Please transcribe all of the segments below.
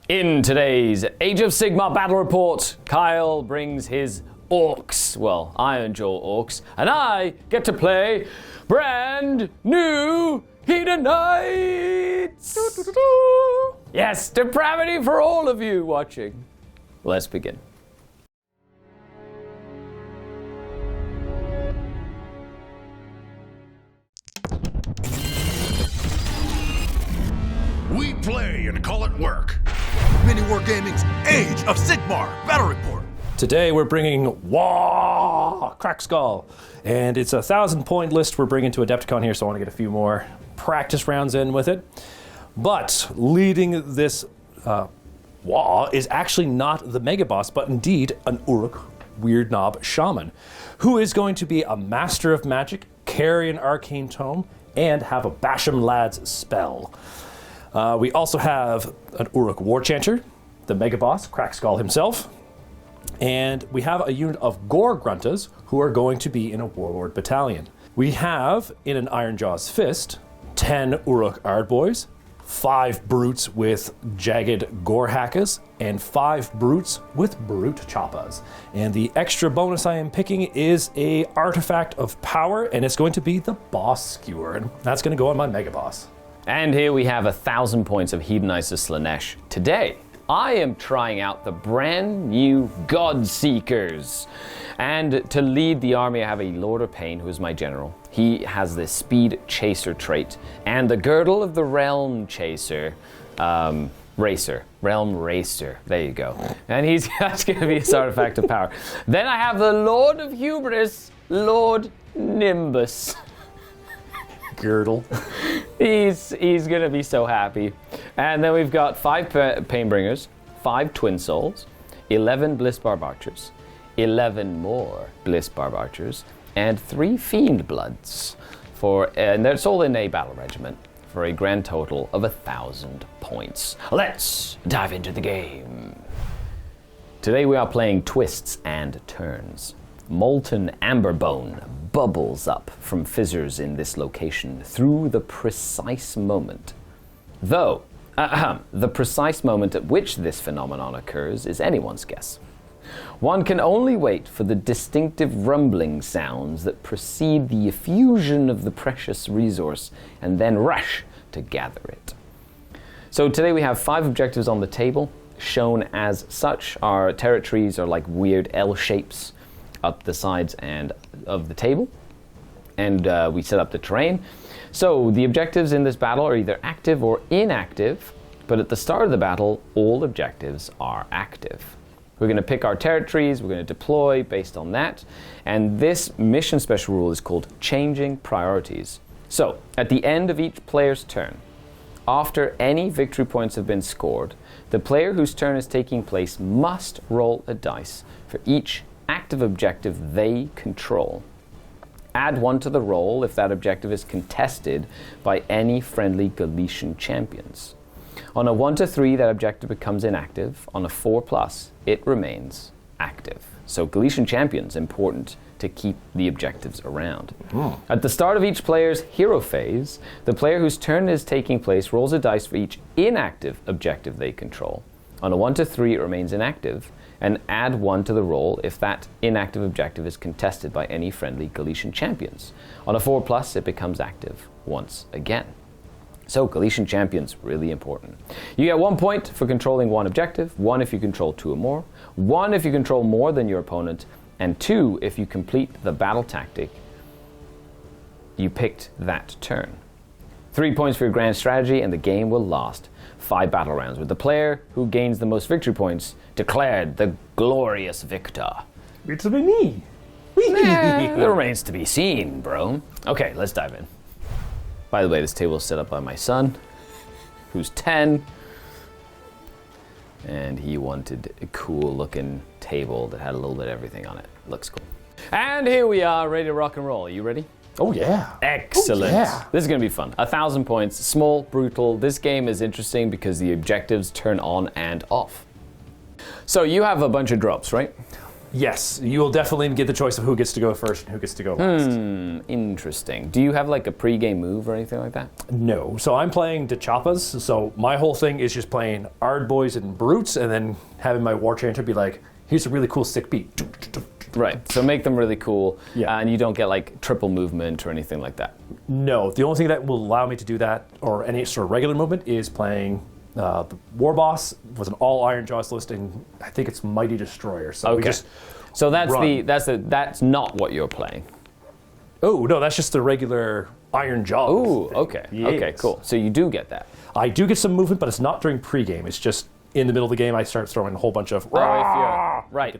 In today's Age of Sigmar battle report, Kyle brings his Orks, well, Iron Jaw Orks, and I get to play brand new Hedonites! Yes, depravity for all of you watching. Let's begin. We play and call it work. MiniWarGaming's Age of Sigmar battle report. Today we're bringing Crack Skull, and it's a 1,000-point list we're bringing to Adepticon here, so I want to get a few more practice rounds in with it. But leading this is actually not the Mega Boss, but indeed an Uruk Weird Knob Shaman, who is going to be a master of magic, carry an arcane tome, and have a Basham Lad's spell. We also have an Uruk War Chanter, the Mega Boss, Crack Skull himself. And we have a unit of Gore Gruntas who are going to be in a Warlord battalion. We have, in an Iron Jaw's Fist, 10 Uruk Ardboys, 5 Brutes with Jagged Gore Hackas, and 5 Brutes with Brute Choppas. And the extra bonus I am picking is a Artifact of Power, and it's going to be the Boss Skewer. And that's going to go on my Mega Boss. And here we have 1,000 points of Hedonites of Slaanesh. Today, I am trying out the brand new God Seekers. And to lead the army, I have a Lord of Pain, who is my general. He has the Speed Chaser trait, and the Girdle of the Realm Chaser, Realm Racer, there you go. And that's going to be his Artifact of Power. Then I have the Lord of Hubris, Lord Nimbus. Girdle. He's gonna be so happy. And then we've got 5 Painbringers, 5 Twin Souls, 11 Bliss Barb Archers, 11 more Bliss Barb Archers, and 3 Fiend Bloods, and that's all in a battle regiment, for a grand total of 1,000 points. Let's dive into the game. Today we are playing Twists and Turns. Molten amber bone bubbles up from fissures in this location through the precise moment. Though, the precise moment at which this phenomenon occurs is anyone's guess. One can only wait for the distinctive rumbling sounds that precede the effusion of the precious resource and then rush to gather it. So today we have 5 objectives on the table. Shown as such, our territories are like weird L shapes up the sides and of the table, and we set up the terrain. So the objectives in this battle are either active or inactive, but at the start of the battle, all objectives are active. We're going to pick our territories, we're going to deploy based on that, and this mission special rule is called Changing Priorities. So, at the end of each player's turn, after any victory points have been scored, the player whose turn is taking place must roll a dice for each active objective they control. Add 1 to the roll if that objective is contested by any friendly Galician champions. On a 1 to 3, that objective becomes inactive. On a 4+, it remains active. So Galician champions, important to keep the objectives around. At the start of each player's hero phase, the player whose turn is taking place rolls a dice for each inactive objective they control. On a 1 to 3, it remains inactive, and add 1 to the roll if that inactive objective is contested by any friendly Galician champions. On a 4+, it becomes active once again. So Galician champions, really important. You get 1 point for controlling 1 objective, 1 if you control 2 or more, 1 if you control more than your opponent, and 2 if you complete the battle tactic you picked that turn. 3 points for your grand strategy, and the game will last 5 battle rounds, with the player who gains the most victory points declared the glorious victor. It'll be me. It remains to be seen, bro. Okay, let's dive in. By the way, this table is set up by my son, who's 10, and he wanted a cool looking table that had a little bit of everything on it. Looks cool. And here we are, ready to rock and roll. Are you ready? Oh yeah. Excellent. Oh, yeah. This is going to be fun. 1,000 points, small, brutal. This game is interesting because the objectives turn on and off. So you have a bunch of drops, right? Yes, you will definitely get the choice of who gets to go first and who gets to go last. Interesting. Do you have like a pre-game move or anything like that? No. So I'm playing Dechapas, so my whole thing is just playing Ardboys and Brutes, and then having my War Chanter be like, here's a really cool sick beat. Right, so make them really cool, Yeah. and you don't get like triple movement or anything like that. No, the only thing that will allow me to do that, or any sort of regular movement, is playing the War Boss was an all Iron Jawz list, and I think it's Mighty Destroyer. So we Okay. just So that's run. that's not what you're playing. Oh no, that's just the regular Iron Jawz. Ooh, thing. okay, okay, Yes. cool. So you do get that. I do get some movement, but it's not during pregame. It's just in the middle of the game. I start throwing a whole bunch of.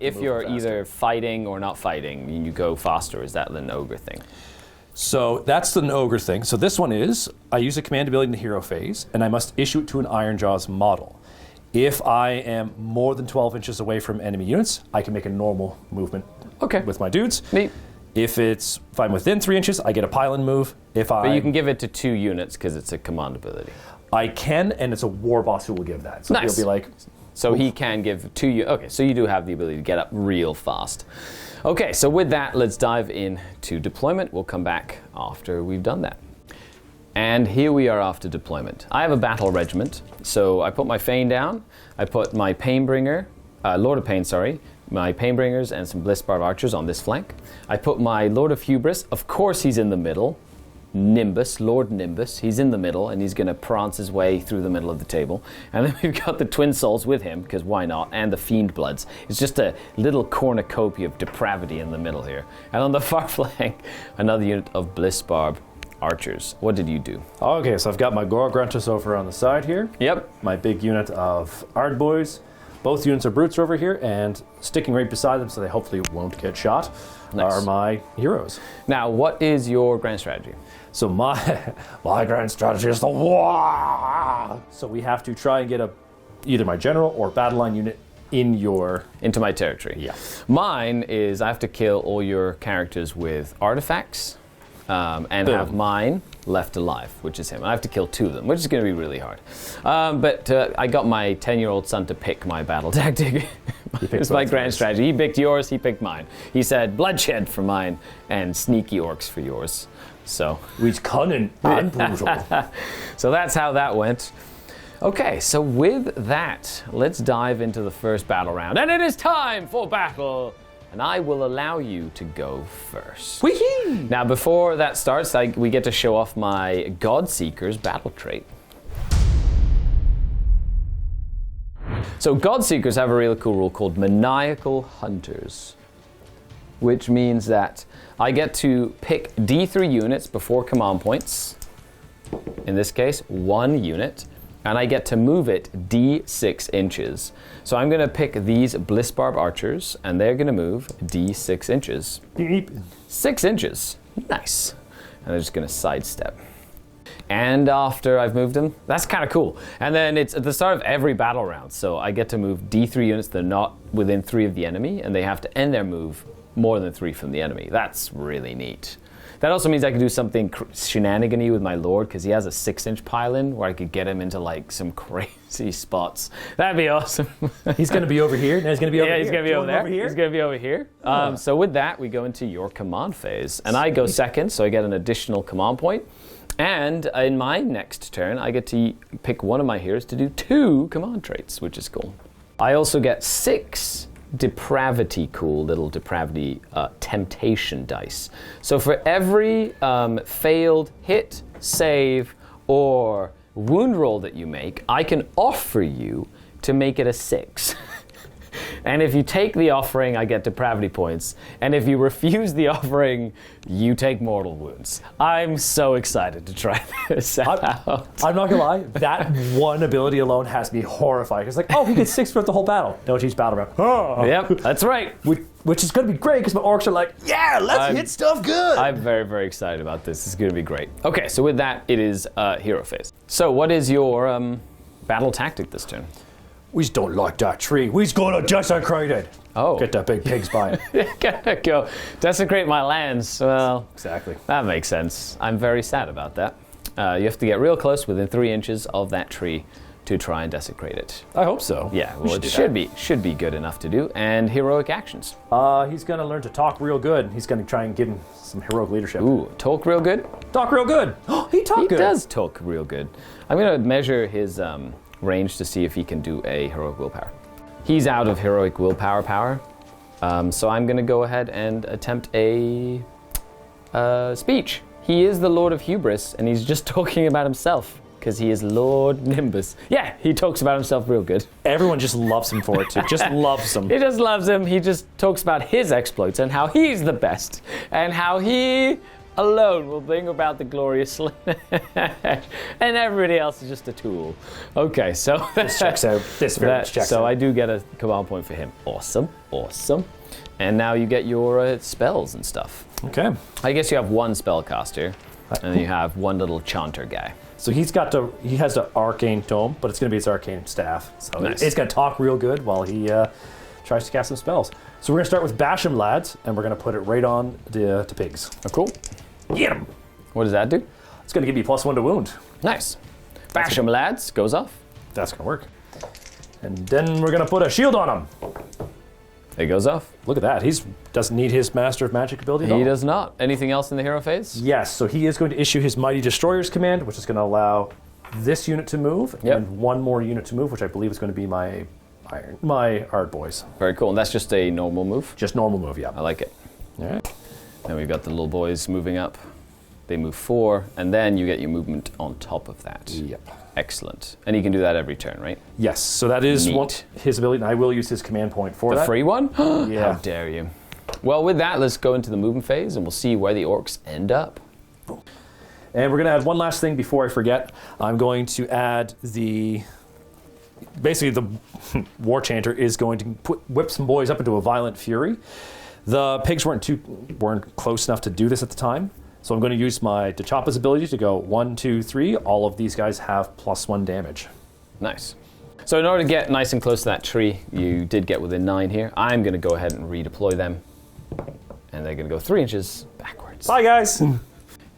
If you're either fighting or not fighting, you go faster. Is that the ogre thing? So that's the ogre thing. So this one is, I use a command ability in the hero phase, and I must issue it to an Iron Jawz model. If I am more than 12 inches away from enemy units, I can make a normal movement Okay. with my dudes. Neat. If I'm within 3 inches, I get a pile-in move. But you can give it to 2 units because it's a command ability. I can, and it's a War Boss who will give that. So Nice. he'll be like, So he can give 2 you. Okay, so you do have the ability to get up real fast. Okay, so with that, let's dive into deployment. We'll come back after we've done that. And here we are after deployment. I have a battle regiment, so I put my Fane down. I put my Painbringer, Lord of Pain, sorry, my Painbringers and some Blissbarb archers on this flank. I put my Lord of Hubris. Of course, he's in the middle. Nimbus, Lord Nimbus, he's in the middle, and he's going to prance his way through the middle of the table. And then we've got the Twin Souls with him, because why not, and the Fiend Bloods. It's just a little cornucopia of depravity in the middle here. And on the far flank, another unit of Blissbarb archers. What did you do? okay, so I've got my Gorgruntus over on the side here. Yep. My big unit of Ardboys. Both units of Brutes are over here, and sticking right beside them so they hopefully won't get shot Nice. are my heroes. Now, what is your grand strategy? So my grand strategy is the war. So we have to try and get either my general or battle line unit in your. Into my territory. Yeah. Mine is I have to kill all your characters with artifacts and Boom. have mine left alive, which is him. I have to kill 2 of them, which is going to be really hard. But I got my 10-year-old son to pick my battle tactic. It's my both grand yours. strategy. He picked yours, he picked mine. He said bloodshed for mine and sneaky orcs for yours. So He's cunning and brutal. So that's how that went. Okay, so with that, let's dive into the first battle round. And it is time for battle! And I will allow you to go first. Whee! Now, before that starts, we get to show off my Godseeker's battle trait. So Godseekers have a really cool rule called Maniacal Hunters, which means that I get to pick D3 units before command points, in this case, 1 unit, and I get to move it D6 inches. So I'm going to pick these Blissbarb archers, and they're going to move D6 inches. Beep. 6 inches. Nice. And they're just going to sidestep. And after I've moved them, that's kind of cool. And then it's at the start of every battle round, so I get to move D3 units that are not within 3 of the enemy, and they have to end their move more than 3 from the enemy. That's really neat. That also means I can do something shenanigan-y with my Lord, because he has a 6-inch pile-in where I could get him into like some crazy spots. That'd be awesome. He's going to be over here, and he's going to be over here. Yeah, he's going to be over there. Here? He's going to be over here. So with that, we go into your command phase. And I go second, so I get an additional command point. And in my next turn, I get to pick one of my heroes to do 2 command traits, which is cool. I also get 6 cool little depravity temptation dice. So for every failed hit, save, or wound roll that you make, I can offer you to make it a 6. And if you take the offering, I get depravity points. And if you refuse the offering, you take mortal wounds. I'm so excited to try this out. I'm not going to lie, that one ability alone has me horrified. It's like, oh, he gets 6 throughout the whole battle. No, each battle round. Oh. Yep, that's right. Which is going to be great, because my orcs are like, yeah, let's hit stuff good. I'm very, very excited about this. It's going to be great. Okay, so with that, it is hero phase. So what is your battle tactic this turn? We just don't like that tree. We's going to desecrate it. Oh. Get that big pig's by it. Gotta go desecrate my lands. Well, Exactly. that makes sense. I'm very sad about that. You have to get real close, within 3 inches of that tree, to try and desecrate it. I hope so. Yeah, We well, it do should be good enough to do. And heroic actions. that. He's going to learn to talk real good. He's going to try and give him some heroic leadership. Ooh, talk real good? Talk real good. He talked good. He does talk real good. I'm going to measure his range to see if he can do a heroic willpower. He's out of heroic willpower power. So I'm going to go ahead and attempt a speech. He is the Lord of Hubris, and he's just talking about himself. Because he is Lord Nimbus. Yeah, he talks about himself real good. Everyone just loves him for it, too. Just loves him. He just loves him. He just talks about his exploits and how he's the best. And how he alone will bring about the glorious Slaanesh. And everybody else is just a tool. Okay, so... This checks out. This very much checks out. So I do get a command point for him. Awesome, awesome. And now you get your spells and stuff. Okay. I guess you have one spellcaster. And then you have one little chanter guy. So he has the arcane tome, but it's going to be his arcane staff. So Nice. it's going to talk real good while he tries to cast some spells. So we're going to start with Bash 'em Lads, and we're going to put it right on to pigs. Oh, cool. Get him! What does that do? It's going to give you +1 to wound. Nice. Bash 'em lads, goes off. That's going to work. And then we're going to put a shield on him. It goes off. Look at that. He doesn't need his Master of Magic ability at all. He does not. Anything else in the hero phase? Yes, so he is going to issue his Mighty Destroyers command, which is going to allow this unit to move, Yep. and one more unit to move, which I believe is going to be my Hard Boys. Very cool. And that's just a normal move. Just normal move, yeah. I like it. All right. Then we've got the little boys moving up. They move 4, and then you get your movement on top of that. Yep. Excellent. And he can do that every turn, right? Yes, so that is Neat. his ability, and I will use his command point for The that. free one? Yeah. How dare you. Well, with that, let's go into the movement phase, and we'll see where the orcs end up. And we're going to add one last thing before I forget. I'm going to add basically the War Chanter is going to whip some boys up into a violent fury. The pigs weren't close enough to do this at the time, so I'm going to use my T'Chapa's ability to go 1, 2, 3. All of these guys have +1 damage. Nice. So in order to get nice and close to that tree, you did get within 9 here. I'm going to go ahead and redeploy them. And they're going to go 3 inches backwards. Bye, guys!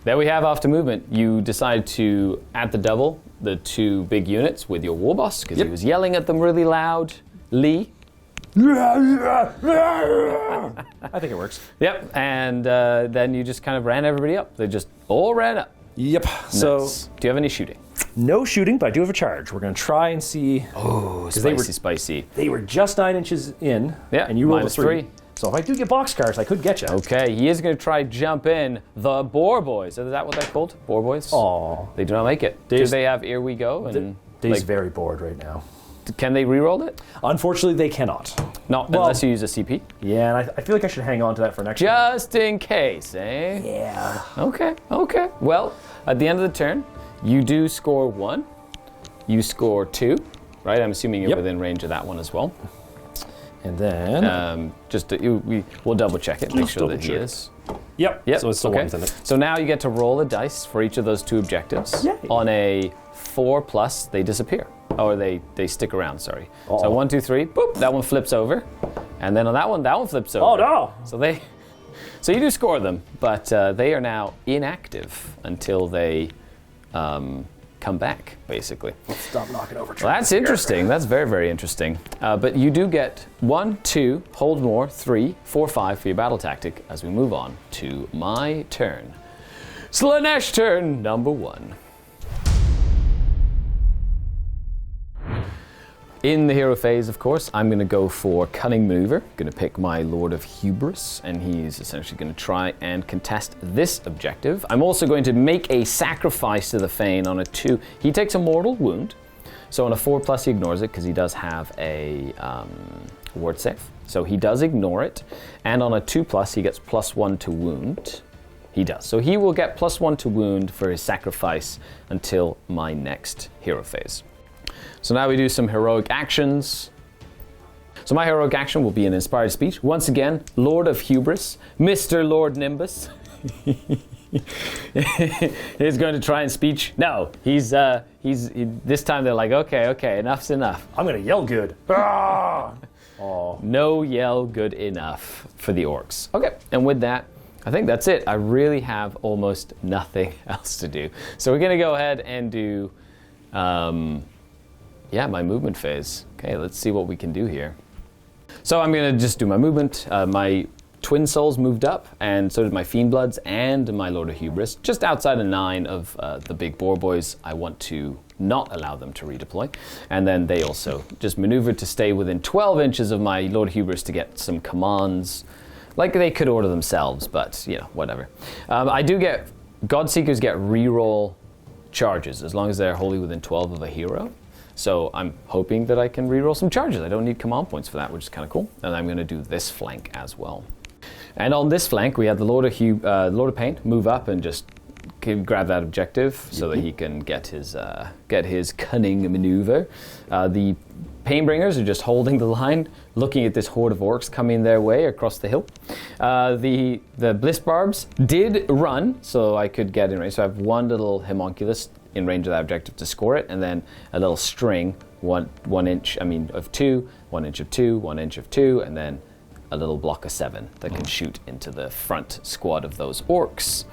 There we have after movement. You decide to add the 2 big units with your war boss, because he was yelling at them really loud. Lee. I think it works. Yep, and then you just kind of ran everybody up. They just all ran up. Yep. So, Nice. Do you have any shooting? no shooting, but I do have a charge. We're going to try and see. Oh, spicy. They were just 9 inches in, Yeah, and you rolled a minus 3. 3. So if I do get boxcars, I could get you. Okay, he is going to try jump in the boar boys. Is that what they're called? Boar boys? Aw. They do not make it. Do Dave's- they have Here We Go? And Dave's very bored right now. can they reroll it? Unfortunately, they cannot. Not Well- unless you use a CP. Yeah, and I feel like I should hang on to that for next time. Just in case, eh? Yeah. Okay. Well, at the end of the turn, you do score 1. You score 2, right? I'm assuming you're Yep. within range of that one as well. And then... We'll double check it, make sure that he double check. is. Yep. Yep. So it's the ones in it. So now you get to roll a dice for each of those 2 objectives. Yay. On a 4+, they disappear. Or they stick around, sorry. So Uh-oh. 1, 2, 3, boop, that one flips over. And then on that one flips over. Oh, no! So you do score them, but they are now inactive until they come back, basically. Stop knocking over Well, that's interesting. That's very, very interesting. But you do get 1, 2, hold more, 3, 4, 5 for your battle tactic as we move on to my turn. Slaanesh turn number 1. In the hero phase, of course, I'm going to go for Cunning Maneuver. Going to pick my Lord of Hubris, and he's essentially going to try and contest this objective. I'm also going to make a sacrifice to the Fane on a 2. He takes a mortal wound, so on a 4+, he ignores it because he does have a ward save. So he does ignore it, and on a 2+, he gets +1 to wound. He does. So he will get +1 to wound for his sacrifice until my next hero phase. So now we do some heroic actions. So my heroic action will be an inspired speech. Once again, Lord of Hubris, Mr. Lord Nimbus. He's going to try and speech. No, he's this time they're like, okay, enough's enough. I'm going to yell good. Ah! No yell good enough for the orcs. Okay, and with that, I think that's it. I really have almost nothing else to do. So we're going to go ahead and do yeah, my movement phase. Okay, let's see what we can do here. So I'm going to just do my movement. My Twin Souls moved up, and so did my Fiend Bloods and my Lord of Hubris. Just outside of 9 of the big boar boys, I want to not allow them to redeploy. And then they also just maneuvered to stay within 12 inches of my Lord of Hubris to get some commands. Like they could order themselves, but, you know, whatever. I do get... Godseekers get reroll charges as long as they're wholly within 12 of a hero. So I'm hoping that I can reroll some charges. I don't need command points for that, which is kind of cool. And I'm going to do this flank as well. And on this flank, we had the Lord of Pain move up and just grab that objective so that he can get his cunning maneuver. The Painbringers are just holding the line, looking at this horde of orcs coming their way across the hill. The Bliss Barbs did run, so I could get in range. So I have one little homunculus in range of that objective to score it, and then a little string, 1 inch, of 2, 1 inch of 2, 1 inch of 2, and then a little block of 7 that can shoot into the front squad of those orcs.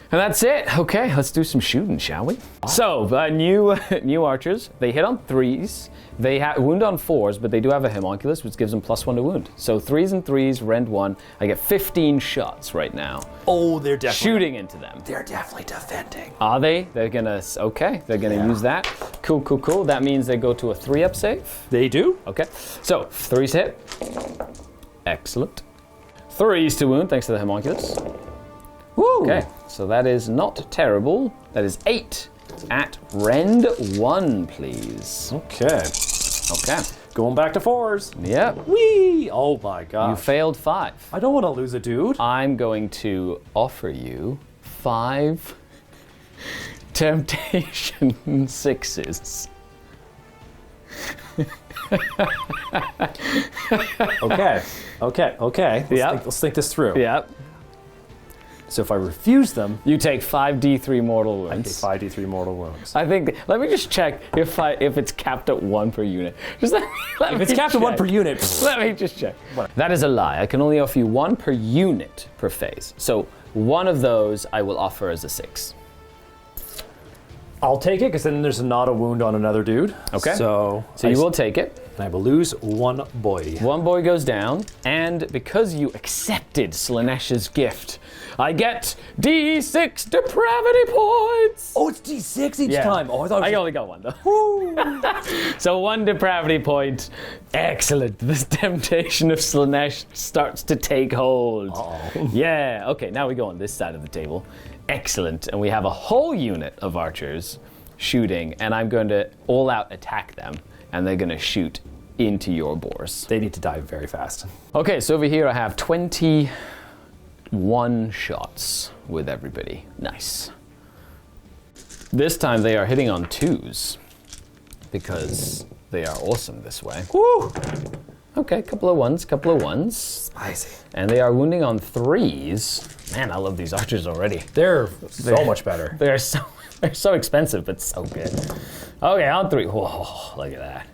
And that's it. Okay, let's do some shooting, shall we? So, new archers, they hit on 3s. They wound on 4s, but they do have a homunculus, which gives them +1 to wound. So 3s and 3s, rend 1. I get 15 shots right now. Oh, they're definitely... shooting into them. They're definitely defending. Are they? They're gonna... Okay, they're gonna use that. Cool, cool, cool. That means they go to a 3-up save. They do? Okay. So, 3s hit. Excellent. 3s to wound, thanks to the homunculus. Woo! Okay, so that is not terrible. That is 8 at rend 1, please. Okay. Okay. Going back to 4s. Yep. Whee! Oh my god. You failed 5. I don't want to lose a dude. I'm going to offer you 5 temptation 6s. Okay. Let's think this through. Yep. So if I refuse them, You take 5d3 mortal I take wounds. 5d3 mortal wounds. I think. Let me just check if it's capped at 1 per unit. Just let If me it's capped at 1 check. per unit, Let me just check. That is a lie. I can only offer you 1 per unit per phase. So one of those I will offer as a 6. I'll take it because then there's not a wound on another dude. Okay. So You will take it. And I will lose 1 boy. 1 boy goes down, and because you accepted Slaanesh's gift, I get D6 depravity points. Oh, it's D6 each time. Oh, I thought it was I only got 1 though. So 1 depravity point. Excellent. This temptation of Slaanesh starts to take hold. Uh-oh. Yeah. Okay. Now we go on this side of the table. Excellent. And we have a whole unit of archers shooting, and I'm going to all out attack them, and they're going to shoot into your boars. They need to die very fast. Okay, so over here I have 21 shots with everybody. Nice. This time they are hitting on 2s because they are awesome this way. Woo! Okay, couple of ones. Spicy. And they are wounding on 3s. Man, I love these archers already. They're so much better. They're so expensive, but so good. Okay, on 3. Whoa, look at that.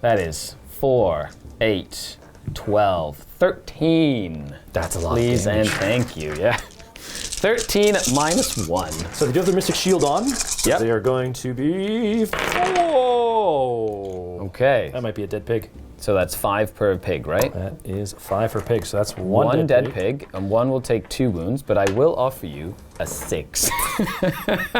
That is 4, 8, 12, 13. That's a lot. Please of and damage. thank you, yeah. 13 at -1. So they do have their Mystic Shield on. Yep. They are going to be 4. Okay, That might be a dead pig. so that's 5 per pig, right? That is 5 per pig, so that's One dead pig, and 1 will take 2 wounds, but I will offer you a 6.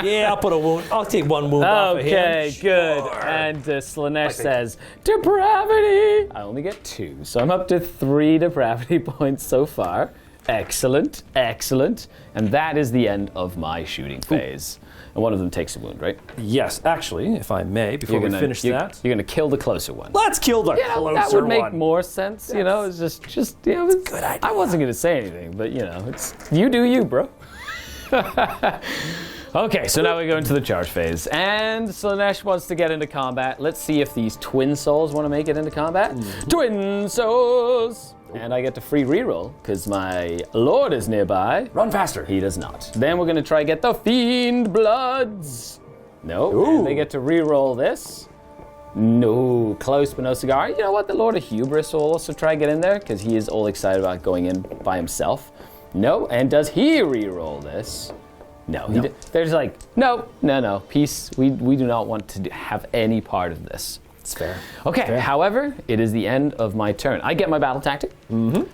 Yeah, I'll put a wound. I'll take 1 wound off of him. Okay, good. And Slaanesh says, depravity! I only get 2, so I'm up to 3 depravity points so far. Excellent, excellent. And that is the end of my shooting phase. And one of them takes a wound, right? Yes, actually, if I may, before we finish that. You're going to kill the closer one. Let's kill the closer that would make one. more sense, you know? It's just you know, it's good idea. I wasn't going to say anything, but you know, it's you do you, bro. Okay, so now we go into the charge phase. And Slaanesh wants to get into combat. Let's see if these Twin Souls want to make it into combat. Twin Souls! And I get to free reroll, because my Lord is nearby. Run faster. He does not. Then we're going to try get the Fiend Bloods. No. And they get to reroll this. No. Close, but no cigar. You know what? The Lord of Hubris will also try get in there, because he is all excited about going in by himself. No. And does he reroll this? No, No. they're just like, no, peace. We do not want to have any part of this. It's fair. Okay, Fair. however, it is the end of my turn. I get my battle tactic.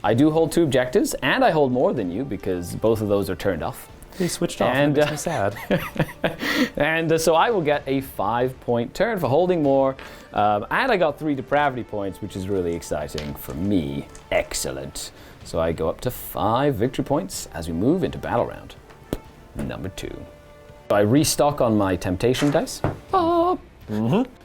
I do hold 2 objectives, and I hold more than you because both of those are turned off. They switched off. And, That makes me sad. And so I will get a 5-point turn for holding more. And I got 3 depravity points, which is really exciting for me. Excellent. So I go up to 5 victory points as we move into battle round number 2. I restock on my temptation dice.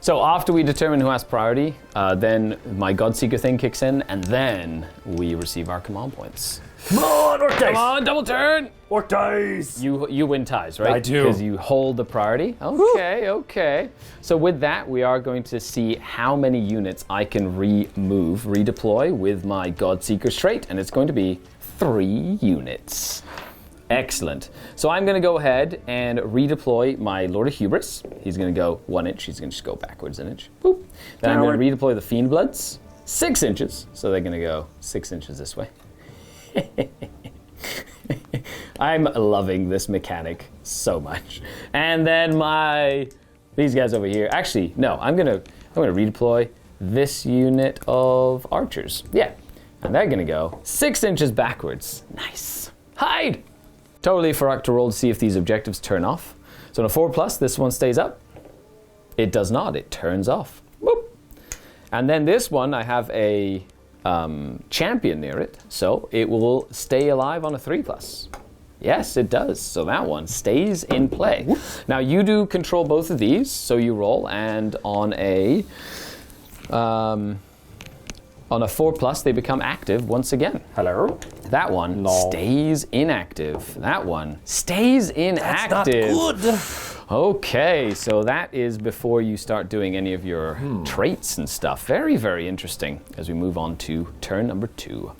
So after we determine who has priority, then my Godseeker thing kicks in, and then we receive our command points. Come on, Orc Come dice! on, double turn! Orc dice! You win ties, right? I do. Because you hold the priority. Okay. So with that, we are going to see how many units I can redeploy with my Godseeker trait, and it's going to be 3 units. Excellent. So I'm going to go ahead and redeploy my Lord of Hubris. He's going to go 1 inch. He's going to just go backwards an inch. Boop. Then I'm going to redeploy the Fiend Bloods 6 inches. So they're going to go 6 inches this way. I'm loving this mechanic so much. And then these guys over here. Actually, no, I'm gonna redeploy this unit of archers. Yeah. And they're gonna go 6 inches backwards. Nice. Hide! Totally forgot to roll to see if these objectives turn off. So on a 4+, this one stays up. It does not, it turns off. Boop. And then this one, I have a champion near it, so it will stay alive on a 3+. Yes, it does. So that one stays in play. Now you do control both of these, so you roll, and on a 4+, they become active once again. Hello? That one No. stays inactive. That one stays inactive. Not good. Okay, so that is before you start doing any of your traits and stuff. Very, very interesting as we move on to turn number 2.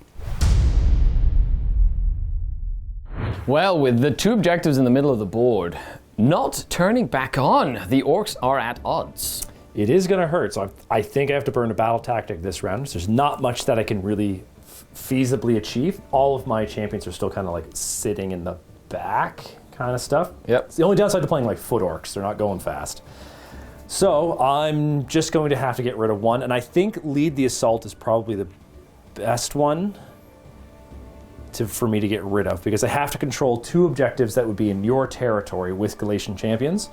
Well, with the 2 objectives in the middle of the board not turning back on, the Orcs are at odds. It is going to hurt, so I think I have to burn a battle tactic this round. There's not much that I can really feasibly achieve. All of my champions are still kind of like sitting in the back kind of stuff. Yep. It's the only downside to playing like foot orcs. They're not going fast. So I'm just going to have to get rid of one, and I think lead the assault is probably the best one for me to get rid of, because I have to control 2 objectives that would be in your territory with Galatian champions.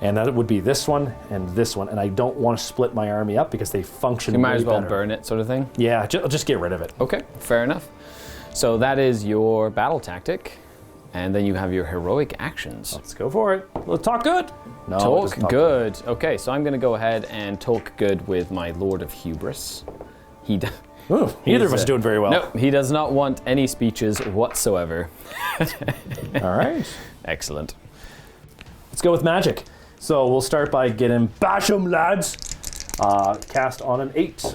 And that would be this one, and I don't want to split my army up because they function. You might way as well better. burn it, sort of thing. Yeah, I'll just get rid of it. Okay, fair enough. So that is your battle tactic, and then you have your heroic actions. Let's go for it. Let's talk good. No, it Talk doesn't talk good. Okay, so I'm going to go ahead and talk good with my Lord of Hubris. Ooh, neither of us are doing very well. No, he does not want any speeches whatsoever. All right. Excellent. Let's go with magic. So we'll start by getting bash 'em, lads. Cast on an 8.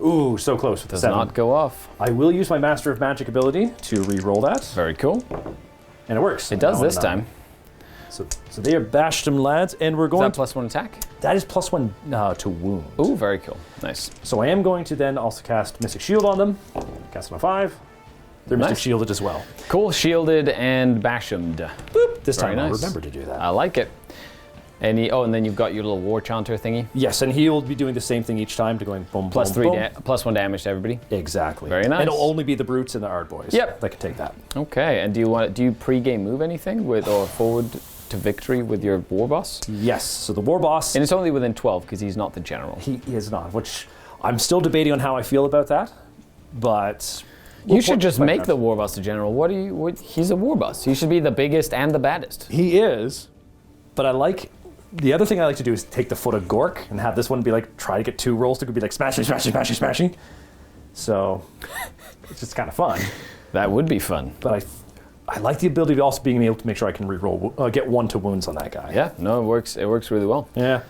Ooh, so close with the Does 7. not go off. I will use my Master of Magic ability to re-roll that, Very cool. and it works. It does Now this on a 9. time. So they are bashed 'em, lads, and we're Is going. that +1 attack? That is +1 to wound. Ooh, very cool. Nice. So I am going to then also cast Mystic Shield on them. Cast on a 5. They're Nice. Mystic Shielded as well. Cool, shielded and bashamed. Boop. This Very time I'll nice. remember to do that. I like it. And then you've got your little war chanter thingy. Yes, and he'll be doing the same thing each time to going boom, Plus boom, boom. +1 damage to everybody. Exactly. Very nice. And it'll only be the brutes and the ard boys. Yep. That can take that. Okay, and do you pre-game move anything or forward to victory with your war boss? Yes. So the war boss, And it's only within 12 because he's not the general. he is not, which I'm still debating on how I feel about that. But You should just make the the. war boss the general. He's a war boss. He should be the biggest and the baddest. He is, but I like. The other thing I like to do is take the foot of Gork and have this one be like, try to get 2 rolls to be like smashing, smashing, smashing, smashing. So it's just kind of fun. That would be fun. But I like the ability of also being able to make sure I can re-roll, get 1 to wounds on that guy. Yeah, no, it works. It works really well. Yeah.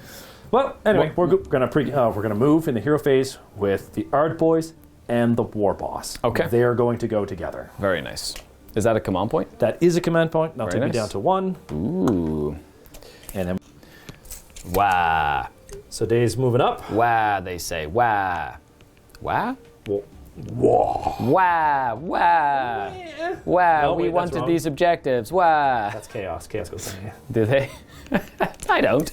Well, anyway, we're gonna move in the hero phase with the Ard Boys and the War Boss. Okay. They are going to go together. Very nice. Is that a command point? That is a command point. That'll Very take me nice. down to 1. Ooh. And then Wah. so Dave's moving up. Wah, they say. Wah. Wah? Whoa. Wow, wow. Wow, No, we wait, that's wanted wrong. these objectives. Wow. That's chaos. Chaos goes down. Do they? I don't.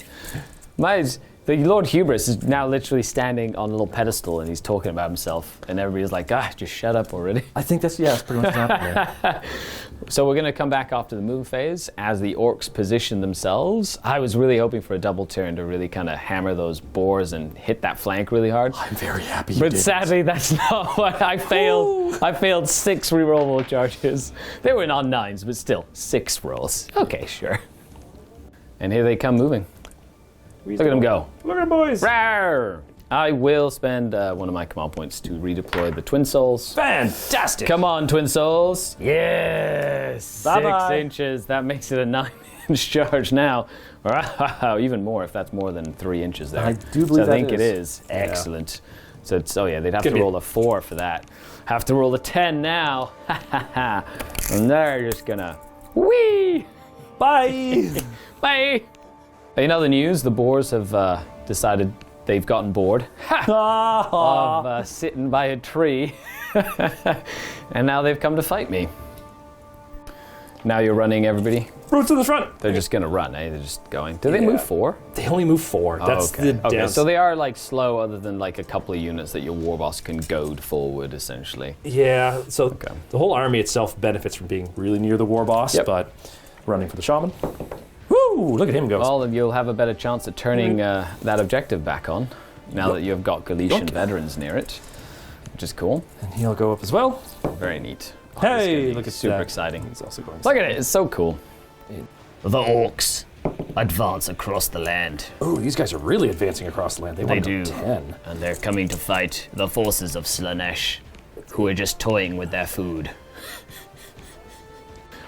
The Lord Hubris is now literally standing on a little pedestal and he's talking about himself, and everybody's like, just shut up already. I think that's pretty much happening. So we're going to come back after the move phase as the orcs position themselves. I was really hoping for a double turn to really kind of hammer those boars and hit that flank really hard. I'm very happy you But didn't. sadly, that's not what I failed. I failed 6 rerollable charges. They were on 9s, but still, 6 rolls. Okay, sure. And here they come moving. Look at them go. Look at them, boys. Rawr! I will spend one of my command points to redeploy the Twin Souls. Fantastic. Come on, Twin Souls. Yes. Bye-bye. 6 inches. That makes it a 9-inch charge now. Wow, even more if that's more than 3 inches there. I do believe so I think that it is. Yeah. Excellent. So it's, they'd have Could to be. roll a 4 for that. Have to roll a 10 now. And they're just gonna whee! Bye. Bye! In other news, the boars have decided they've gotten bored of sitting by a tree. And now they've come to fight me. Now you're running, everybody. Roots to the front. They're just gonna run, eh? They're just going. Do they move 4? They only move 4. That's okay. the Okay, dance. so they are like slow, other than like a couple of units that your war boss can goad forward, essentially. Yeah, so Okay. the whole army itself benefits from being really near the war boss, Yep. but running for the shaman. Woo! Look at him go. Well, you'll have a better chance at turning that objective back on now that you've got Galician Okay. veterans near it, which is cool. And he'll go up as well. Very neat. Oh, Hey, this is gonna be look at super that. exciting. He's also going. Look at it, it's so cool. The Orks advance across the land, Oh, these guys are really advancing across the land. They want to do. go 10. and they're coming to fight the forces of Slaanesh, who are just toying with their food.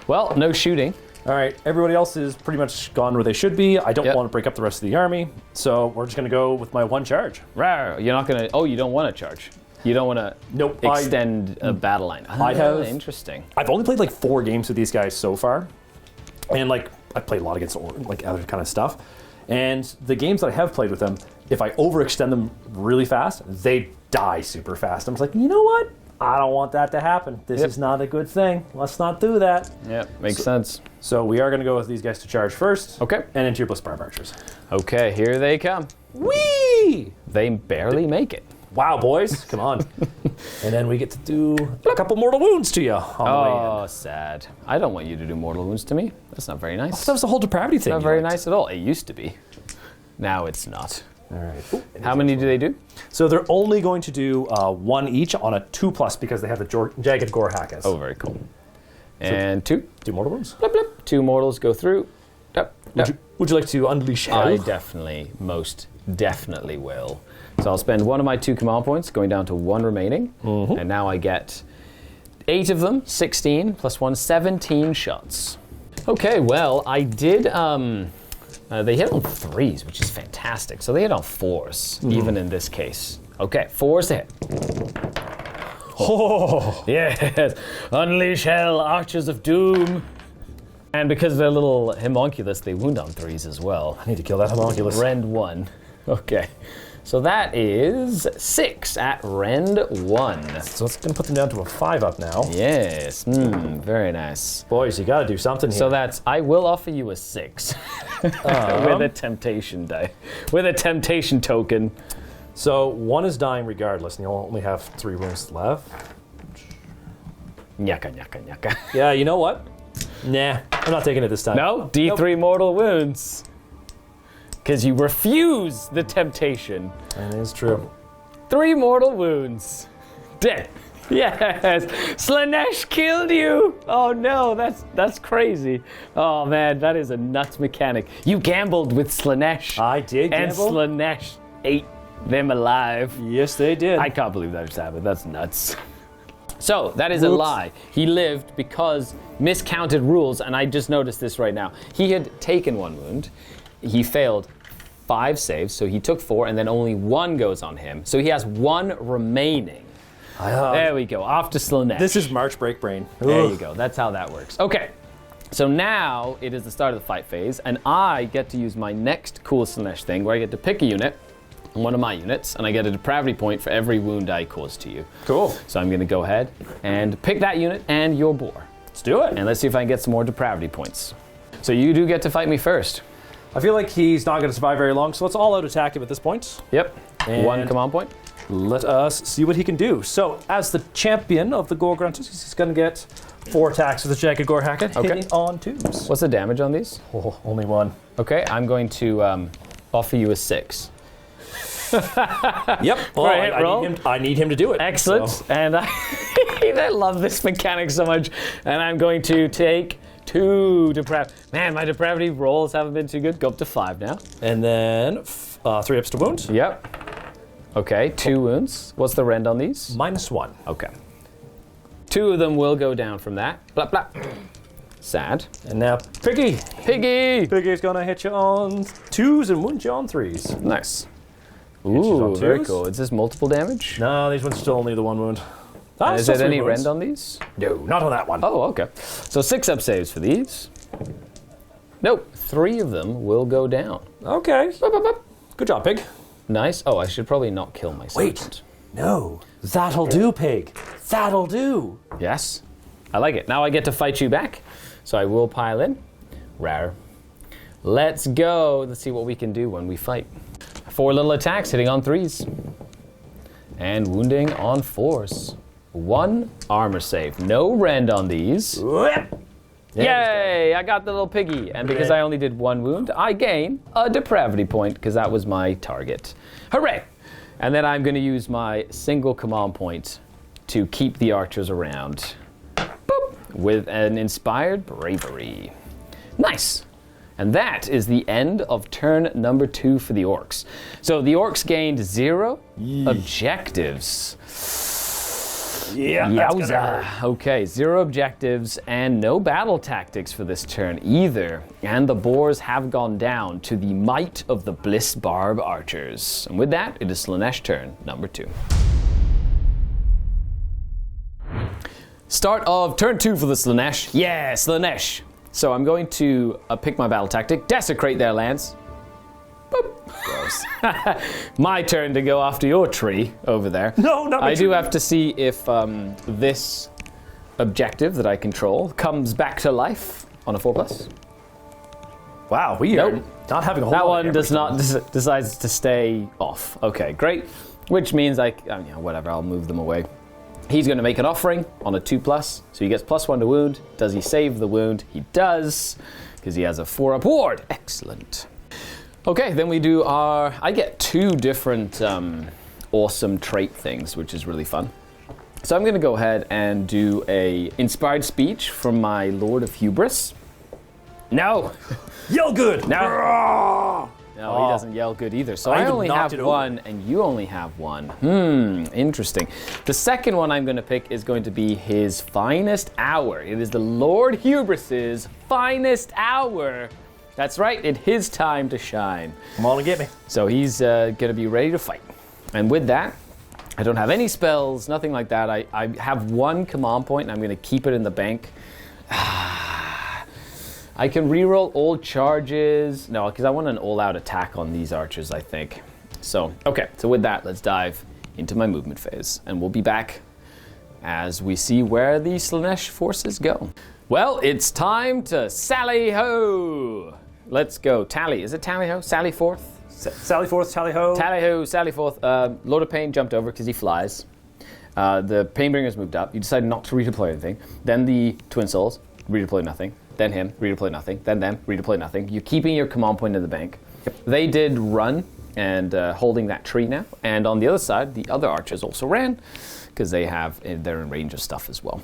Well, no shooting. All right, everybody else is pretty much gone where they should be. I don't Yep. want to break up the rest of the army, so we're just going to go with my 1 charge. Rawr, you're not gonna. Oh, you don't want to charge. You don't want to Nope. extend a battle line. I have- Interesting. I've only played like 4 games with these guys so far, and like I've played a lot against like other kind of stuff. And the games that I have played with them, if I overextend them really fast, they die super fast. I'm just like, you know what? I don't want that to happen. This Yep. is not a good thing. Let's not do that. Yeah, makes sense. So we are going to go with these guys to charge first. Okay. And into your Bliss Barb Archers. Okay, here they come. Whee! They barely make it. Wow, boys, come on. And then we get to do a couple mortal wounds to you on the way in. Oh, sad. I don't want you to do mortal wounds to me. That's not very nice. That was the whole depravity thing. Not you very liked. nice at all. It used to be. Now it's not. All right. Ooh, How many do they do? So they're only going to do 1 each on a 2+ because they have the jagged gore hackas. Oh, very cool. And 2. Do mortal wounds. Blip, blip. 2 mortals go through. Yep, yep. Would you like to unleash hell? I definitely, most definitely will. So I'll spend 1 of my 2 command points, going down to 1 remaining. And now I get 8 of them, 16, plus 1, 17 shots. Okay, well, I did, they hit on 3s, which is fantastic. So they hit on 4s, even in this case. Okay, 4s to hit. Oh, Yes, unleash hell, archers of doom. And because they're little homunculus, they wound on 3s as well. I need to kill that homunculus. Rend 1. Okay. So that is 6 at Rend 1. So it's going to put them down to a 5 up now. Yes. Very nice. Boys, you got to do something here. So that's, I will offer you a 6 with a temptation die, with a temptation token. So 1 is dying regardless, and you'll only have 3 wounds left. Nyaka, nyaka, nyaka. Yeah, you know what? Nah, I'm not taking it this time. No, D3 mortal wounds. Because you refuse the temptation. That is true. 3 mortal wounds. Dead. Yes. Slaanesh killed you. Oh no, that's crazy. Oh man, that is a nuts mechanic. You gambled with Slaanesh. I did And gamble. Slaanesh ate them alive. Yes, they did. I can't believe that just happened. That's nuts. So, that is a Whoops. lie. He lived because miscounted rules, and I just noticed this right now. He had taken 1 wound. He failed 5 saves, so he took 4, and then only 1 goes on him. So he has 1 remaining. There we go, off to Slaanesh. This is March Break Brain. There Ugh. you go, that's how that works. Okay, so now it is the start of the fight phase, and I get to use my next cool Slaanesh thing, where I get to pick a unit, on one of my units, and I get a depravity point for every wound I cause to you. Cool. So I'm going to go ahead and pick that unit and your boar. Let's do it. And let's see if I can get some more depravity points. So you do get to fight me first. I feel like he's not going to survive very long, so let's all out attack him at this point. Yep. And 1 command point. Let us see what he can do. So, as the champion of the Gore Grunters, he's going to get 4 attacks with the Jagged Gore Hacket, hitting on 2s. What's the damage on these? Oh, only 1. Okay, I'm going to offer you a 6. Yep. Well, I need him to do it. Excellent. So. And I love this mechanic so much. And I'm going to take 2 depravity. Man, my depravity rolls haven't been too good. Go up to 5 now. And then 3 ups to wound. Yep. Okay, 2 wounds. What's the rend on these? -1. Okay. 2 of them will go down from that. Blap, blap. Sad. And now, Piggy. Piggy! Piggy's going to hit you on 2s and wound you on 3s. Nice. you Ooh, on very 2s. cool. Is this multiple damage? No, these ones still only the 1 wound. Is there any rend on these? No, not on that one. Oh, okay. So 6 up saves for these. Nope, 3 of them will go down. Okay. Good job, Pig. Nice. Oh, I should probably not kill my sergeant. No. That'll do, Pig. That'll do. Yes. I like it. Now I get to fight you back. So I will pile in. Rare. Let's go. Let's see what we can do when we fight. 4 little attacks hitting on 3s. And wounding on 4s. 1 armor save. No rend on these. Yay! I got the little piggy. And because I only did 1 wound, I gain a depravity point because that was my target. Hooray! And then I'm going to use my single command point to keep the archers around. Boop! With an inspired bravery. Nice! And that is the end of turn number 2 for the orcs. So the orcs gained 0 objectives. Yeah, Yowza. Okay, 0 objectives and no battle tactics for this turn either. And the boars have gone down to the might of the Bliss Barb archers. And with that, it is Slaanesh turn number 2. Start of turn 2 for the Slaanesh. Yeah, Slaanesh. So I'm going to pick my battle tactic, desecrate their lands. Boop. Gross. My turn to go after your tree over there. No, not my I do tree. have to see if this objective that I control comes back to life on a 4+. Wow, we are not having a whole That lot of one does damage. not decides to stay off. Okay, great. Which means whatever, I'll move them away. He's going to make an offering on a 2+, so he gets +1 to wound. Does he save the wound? He does, because he has a 4-up ward. Excellent. Okay, then we do I get 2 different awesome trait things, which is really fun. So I'm going to go ahead and do a inspired speech from my Lord of Hubris. No! Yell good! No! No, he doesn't yell good either. So I only have 1, and you only have 1. Interesting. The second one I'm going to pick is going to be his finest hour. It is the Lord Hubris's finest hour. That's right, it's his time to shine. Come on and get me. So he's going to be ready to fight. And with that, I don't have any spells, nothing like that. I have 1 command point, and I'm going to keep it in the bank. I can reroll all charges. No, because I want an all-out attack on these archers, I think. So, okay, so with that, let's dive into my movement phase. And we'll be back as we see where the Slaanesh forces go. Well, it's time to sally ho! Let's go. Tally. Is it tally ho? Sally forth? Sally forth, tally ho. Tally ho, sally forth. Lord of Pain jumped over because he flies. The Painbringers moved up. You decided not to redeploy anything. Then the Twin Souls, redeploy nothing. Then him, redeploy nothing. Then them, redeploy nothing. You're keeping your command point in the bank. Yep. They did run and holding that tree now. And on the other side, the other archers also ran because they're in range of stuff as well.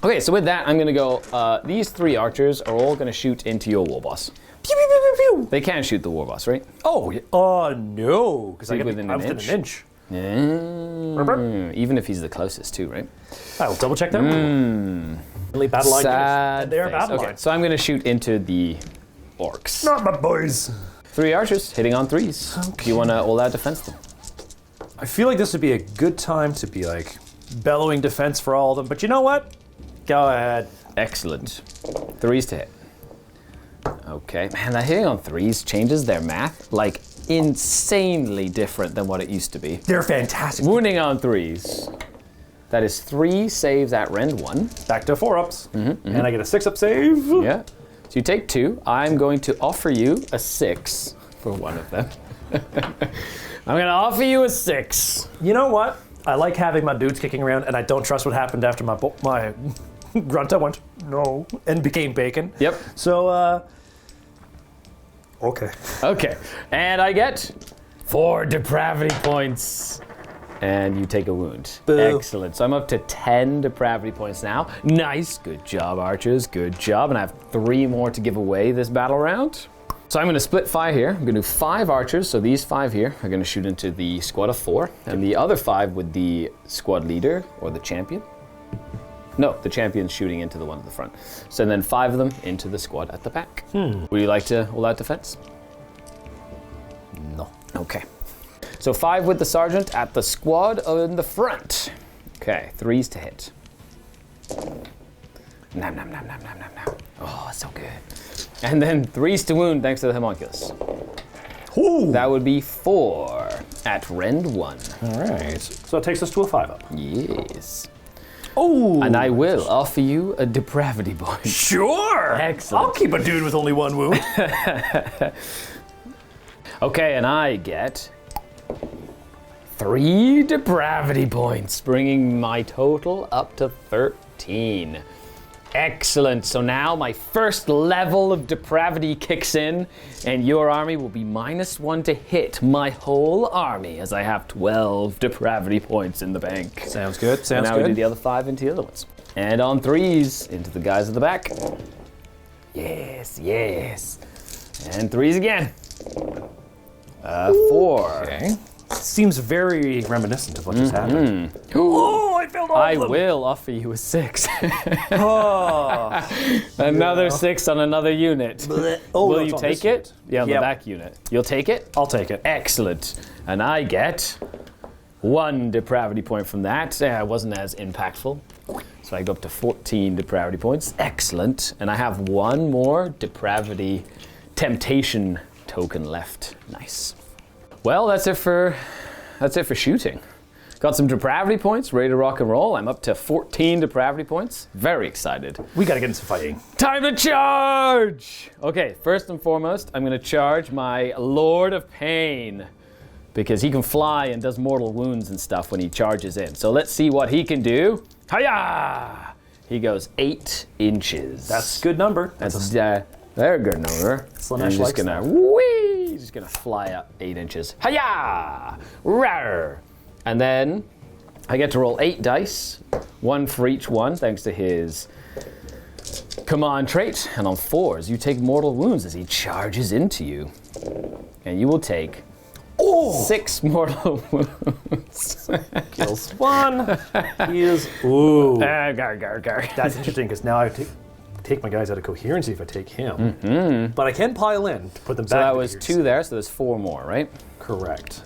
Okay, so with that, I'm going to go, these 3 archers are all going to shoot into your war boss. Pew, pew, pew, pew, pew. They can shoot the war boss, right? Oh, no. Because I'm within an inch. Even if he's the closest too, right? I'll double check that. Battle line Sad they are face. battle Okay, line. so I'm going to shoot into the orcs. Not my boys. 3 archers hitting on 3s. Okay. Do you want to all-out defense them? I feel like this would be a good time to be like bellowing defense for all of them. But you know what? Go ahead. Excellent. 3s to hit. Okay, man, that hitting on 3s changes their math like insanely different than what it used to be. They're fantastic. Wounding on 3s. That is 3 saves at rend 1. Back to 4-ups. And I get a 6-up save. Yeah. So you take 2. I'm going to offer you a 6 for one of them. I'm going to offer you a 6. You know what? I like having my dudes kicking around, and I don't trust what happened after my Grunta went, no, and became bacon. Yep. So, okay. Okay. And I get 4 depravity points. And you take a wound. Boo. Excellent. So I'm up to 10 depravity points now. Nice. Good job, archers. Good job. And I have 3 more to give away this battle round. So I'm going to split 5 here. I'm going to do 5 archers. So these 5 here are going to shoot into the squad of 4. And the other 5 with the squad leader or the champion. No, the champion's shooting into the one at the front. So then 5 of them into the squad at the back. Would you like to all out defense? No. Okay. So 5 with the sergeant at the squad in the front. Okay, 3s to hit. Nom, nom, nom, nom, nom, nom, nom. Oh, so good. And then 3s to wound thanks to the homunculus. Ooh. That would be 4 at rend 1. All right. So it takes us to a 5-up. Yes. Oh. And I will offer you a depravity point. Sure. Excellent. I'll keep a dude with only 1 wound. Okay, and I get 3 depravity points, bringing my total up to 13. Excellent. So now my first level of depravity kicks in, and your army will be -1 to hit my whole army, as I have 12 depravity points in the bank. Sounds good. And Sounds now good. we do the other 5 into the other ones. And on 3s, into the guys at the back. Yes, yes. And 3s again. 4. Okay. Seems very reminiscent of what just happened. Oh, I failed all I of them. will offer you a 6. Oh. Another 6 on another unit. Oh, Will no, you it's on take this it? unit. Yeah, on Yep. the back unit. You'll take it? I'll take it. Excellent. And I get 1 depravity point from that. Yeah, it wasn't as impactful. So I go up to 14 depravity points. Excellent. And I have 1 more depravity temptation token left. Nice. Well, that's it for shooting. Got some depravity points, ready to rock and roll. I'm up to 14 depravity points. Very excited. We gotta get into fighting. Time to charge! Okay, first and foremost, I'm gonna charge my Lord of Pain, because he can fly and does mortal wounds and stuff when he charges in. So let's see what he can do. Hiya! He goes 8 inches. That's a good number. That's they're a good number. Slaanesh I'm just likes gonna that. whee! Just gonna fly up 8 inches. Hiya! Rawr! And then I get to roll 8 dice, 1 for each one, thanks to his command trait. And on 4s, you take mortal wounds as he charges into you, and you will take 6 mortal wounds. Kills 1. Heals. Ooh. Gar, gar, gar. That's interesting because now I take my guys out of coherency if I take him. But I can pile in to put them So back. that into was coherency. 2 there, so there's 4 more, right? Correct.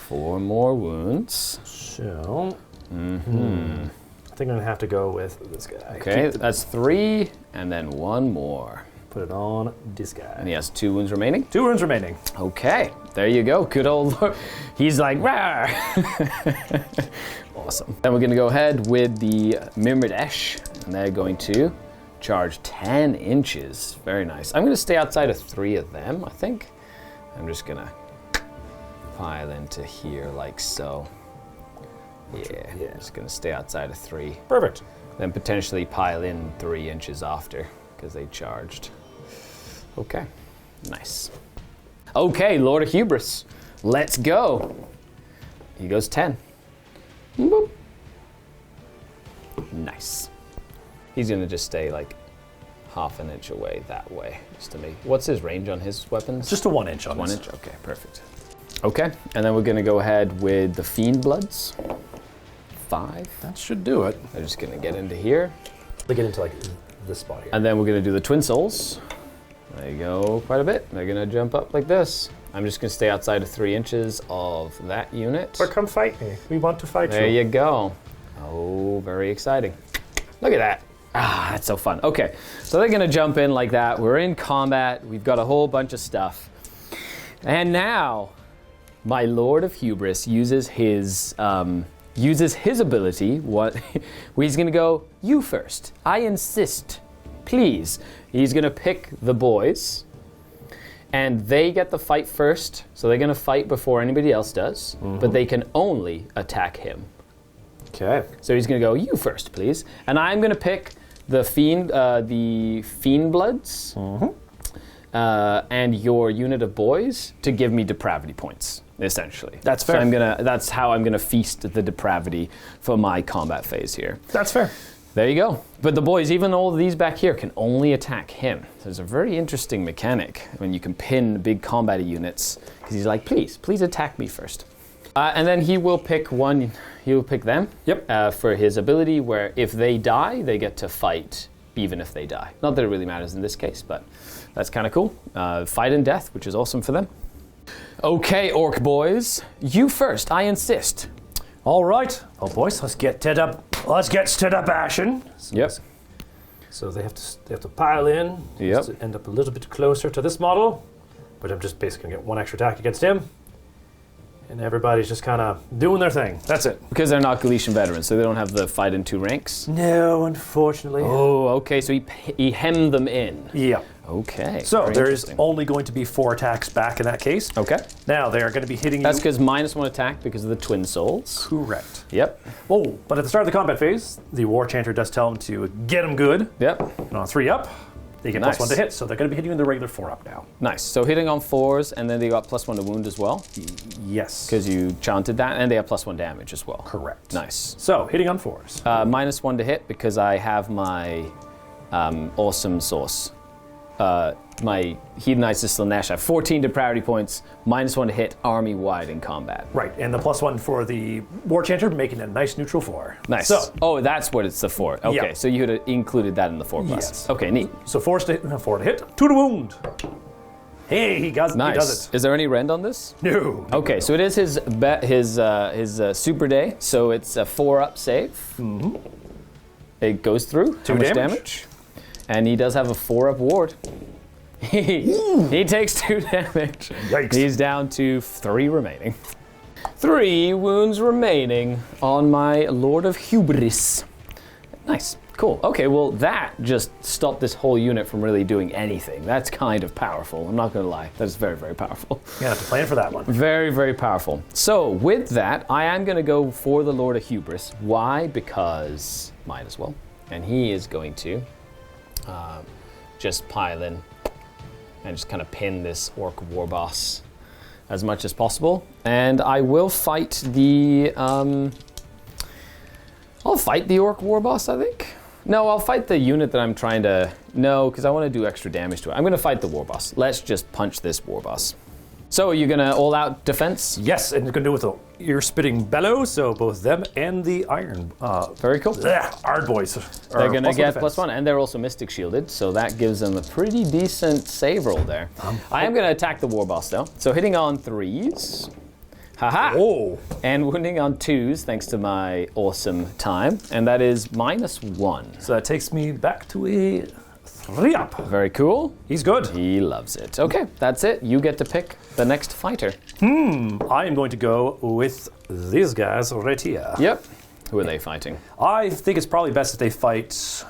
4 more wounds. So, I think I'm gonna have to go with this guy. Okay, that's 3, and then 1 more. Put it on this guy. And he has 2 wounds remaining. 2 wounds remaining. Okay, there you go. Good old Lord. He's like, rawr. Awesome. Then we're going to go ahead with the Mirrored Esh, and they're going to charge 10 inches. Very nice. I'm going to stay outside of 3 of them, I think. I'm just going to pile into here like so. Yeah, just going to stay outside of 3. Perfect. Then potentially pile in 3 inches after, because they charged. Okay, nice. Okay, Lord of Hubris, let's go. He goes 10. Boop. Nice. He's gonna just stay like half an inch away that way, just to make. What's his range on his weapons? Just a 1 inch on 1 this. inch. Okay, perfect. Okay, and then we're gonna go ahead with the Fiend Bloods. 5. That should do it. They're just gonna get into here. They get into like this spot here. And then we're gonna do the Twin Souls. There you go, quite a bit. They're gonna jump up like this. I'm just gonna stay outside of 3 inches of that unit. Or come fight me. We want to fight There you. you go. Oh, very exciting. Look at that. Ah, that's so fun. Okay, so they're gonna jump in like that. We're in combat. We've got a whole bunch of stuff. And now my Lord of Hubris uses his ability. Where he's gonna go, you first. I insist, please. He's gonna pick the boys, and they get the fight first. So they're gonna fight before anybody else does, but they can only attack him. Okay. So he's gonna go, you first, please. And I'm gonna pick the fiend bloods, and your unit of boys to give me depravity points, essentially. That's fair. So that's how I'm gonna feast the depravity for my combat phase here. That's fair. There you go. But the boys, even all of these back here, can only attack him. So there's a very interesting mechanic when you can pin big combat units, because he's like, please attack me first. And then he will pick one. He will pick them. Yep. For his ability, where if they die, they get to fight, even if they die. Not that it really matters in this case, but that's kind of cool. Fight and death, which is awesome for them. Okay, orc boys, you first. I insist. All right. Well, boys, let's get to the action. Yep. So they have to pile in. Yep. To end up a little bit closer to this model, but I'm just basically gonna get one extra attack against him. And everybody's just kind of doing their thing. That's it. Because they're not Galician veterans, so they don't have the fight in 2 ranks. No, unfortunately. Oh, okay. So he hemmed them in. Yeah. Okay. So very there is interesting. only going to be 4 attacks back in that case. Okay. Now they are going to be hitting That's you. because -1 attack because of the twin souls. Correct. Yep. Oh, but at the start of the combat phase, the War Chanter does tell them to get them good. Yep. And on 3 up, they get Nice. +1 to hit. So they're going to be hitting you in the regular 4 up now. Nice. So hitting on 4s, and then they got +1 to wound as well, Yes. because you chanted that, and they have +1 damage as well. Correct. Nice. So hitting on 4s. -1 to hit because I have my awesome source. My Hedonites of Slaanesh. I have 14 depravity points, -1 to hit, army-wide in combat. Right, and the +1 for the War Chanter, making a nice neutral 4. Nice. So, that's what it's the 4. Okay, Yeah. so you had included that in the 4+. Yes. Okay, neat. so 4 to hit, 2 to wound. Hey, he does Nice. it. Is there any rend on this? No. Okay, so it is his super day, so it's a 4-up save. Mm-hmm. It goes through. 2 How much damage. damage? And he does have a 4-up ward. He takes 2 damage. Yikes. He's down to 3 remaining. 3 wounds remaining on my Lord of Hubris. Nice. Cool. Okay, well, that just stopped this whole unit from really doing anything. That's kind of powerful. I'm not going to lie. That's very, very powerful. You have to plan for that one. Very, very powerful. So, with that, I am going to go for the Lord of Hubris. Why? Because might as well. And he is going to just pile in and just kind of pin this orc war boss as much as possible. And I will fight the... I'll fight the orc war boss, I think. No, I'll fight the unit that I'm trying to... No, because I want to do extra damage to it. I'm going to fight the war boss. Let's just punch this war boss. So, are you going to all-out defense? Yes, and it's going to do it with the ear-spitting bellow, so both them and the iron... Very cool. Ard boys. They're going to get +1, and they're also mystic shielded, so that gives them a pretty decent save roll there. I am going to attack the war boss, though. So, hitting on 3s. Haha! Oh. And wounding on 2s, thanks to my awesome time. And that is -1. So that takes me back to a 3-up. Very cool. He's good. He loves it. Okay, that's it. You get to pick the next fighter. I am going to go with these guys right here. Yep. Who are they fighting? I think it's probably best that they fight...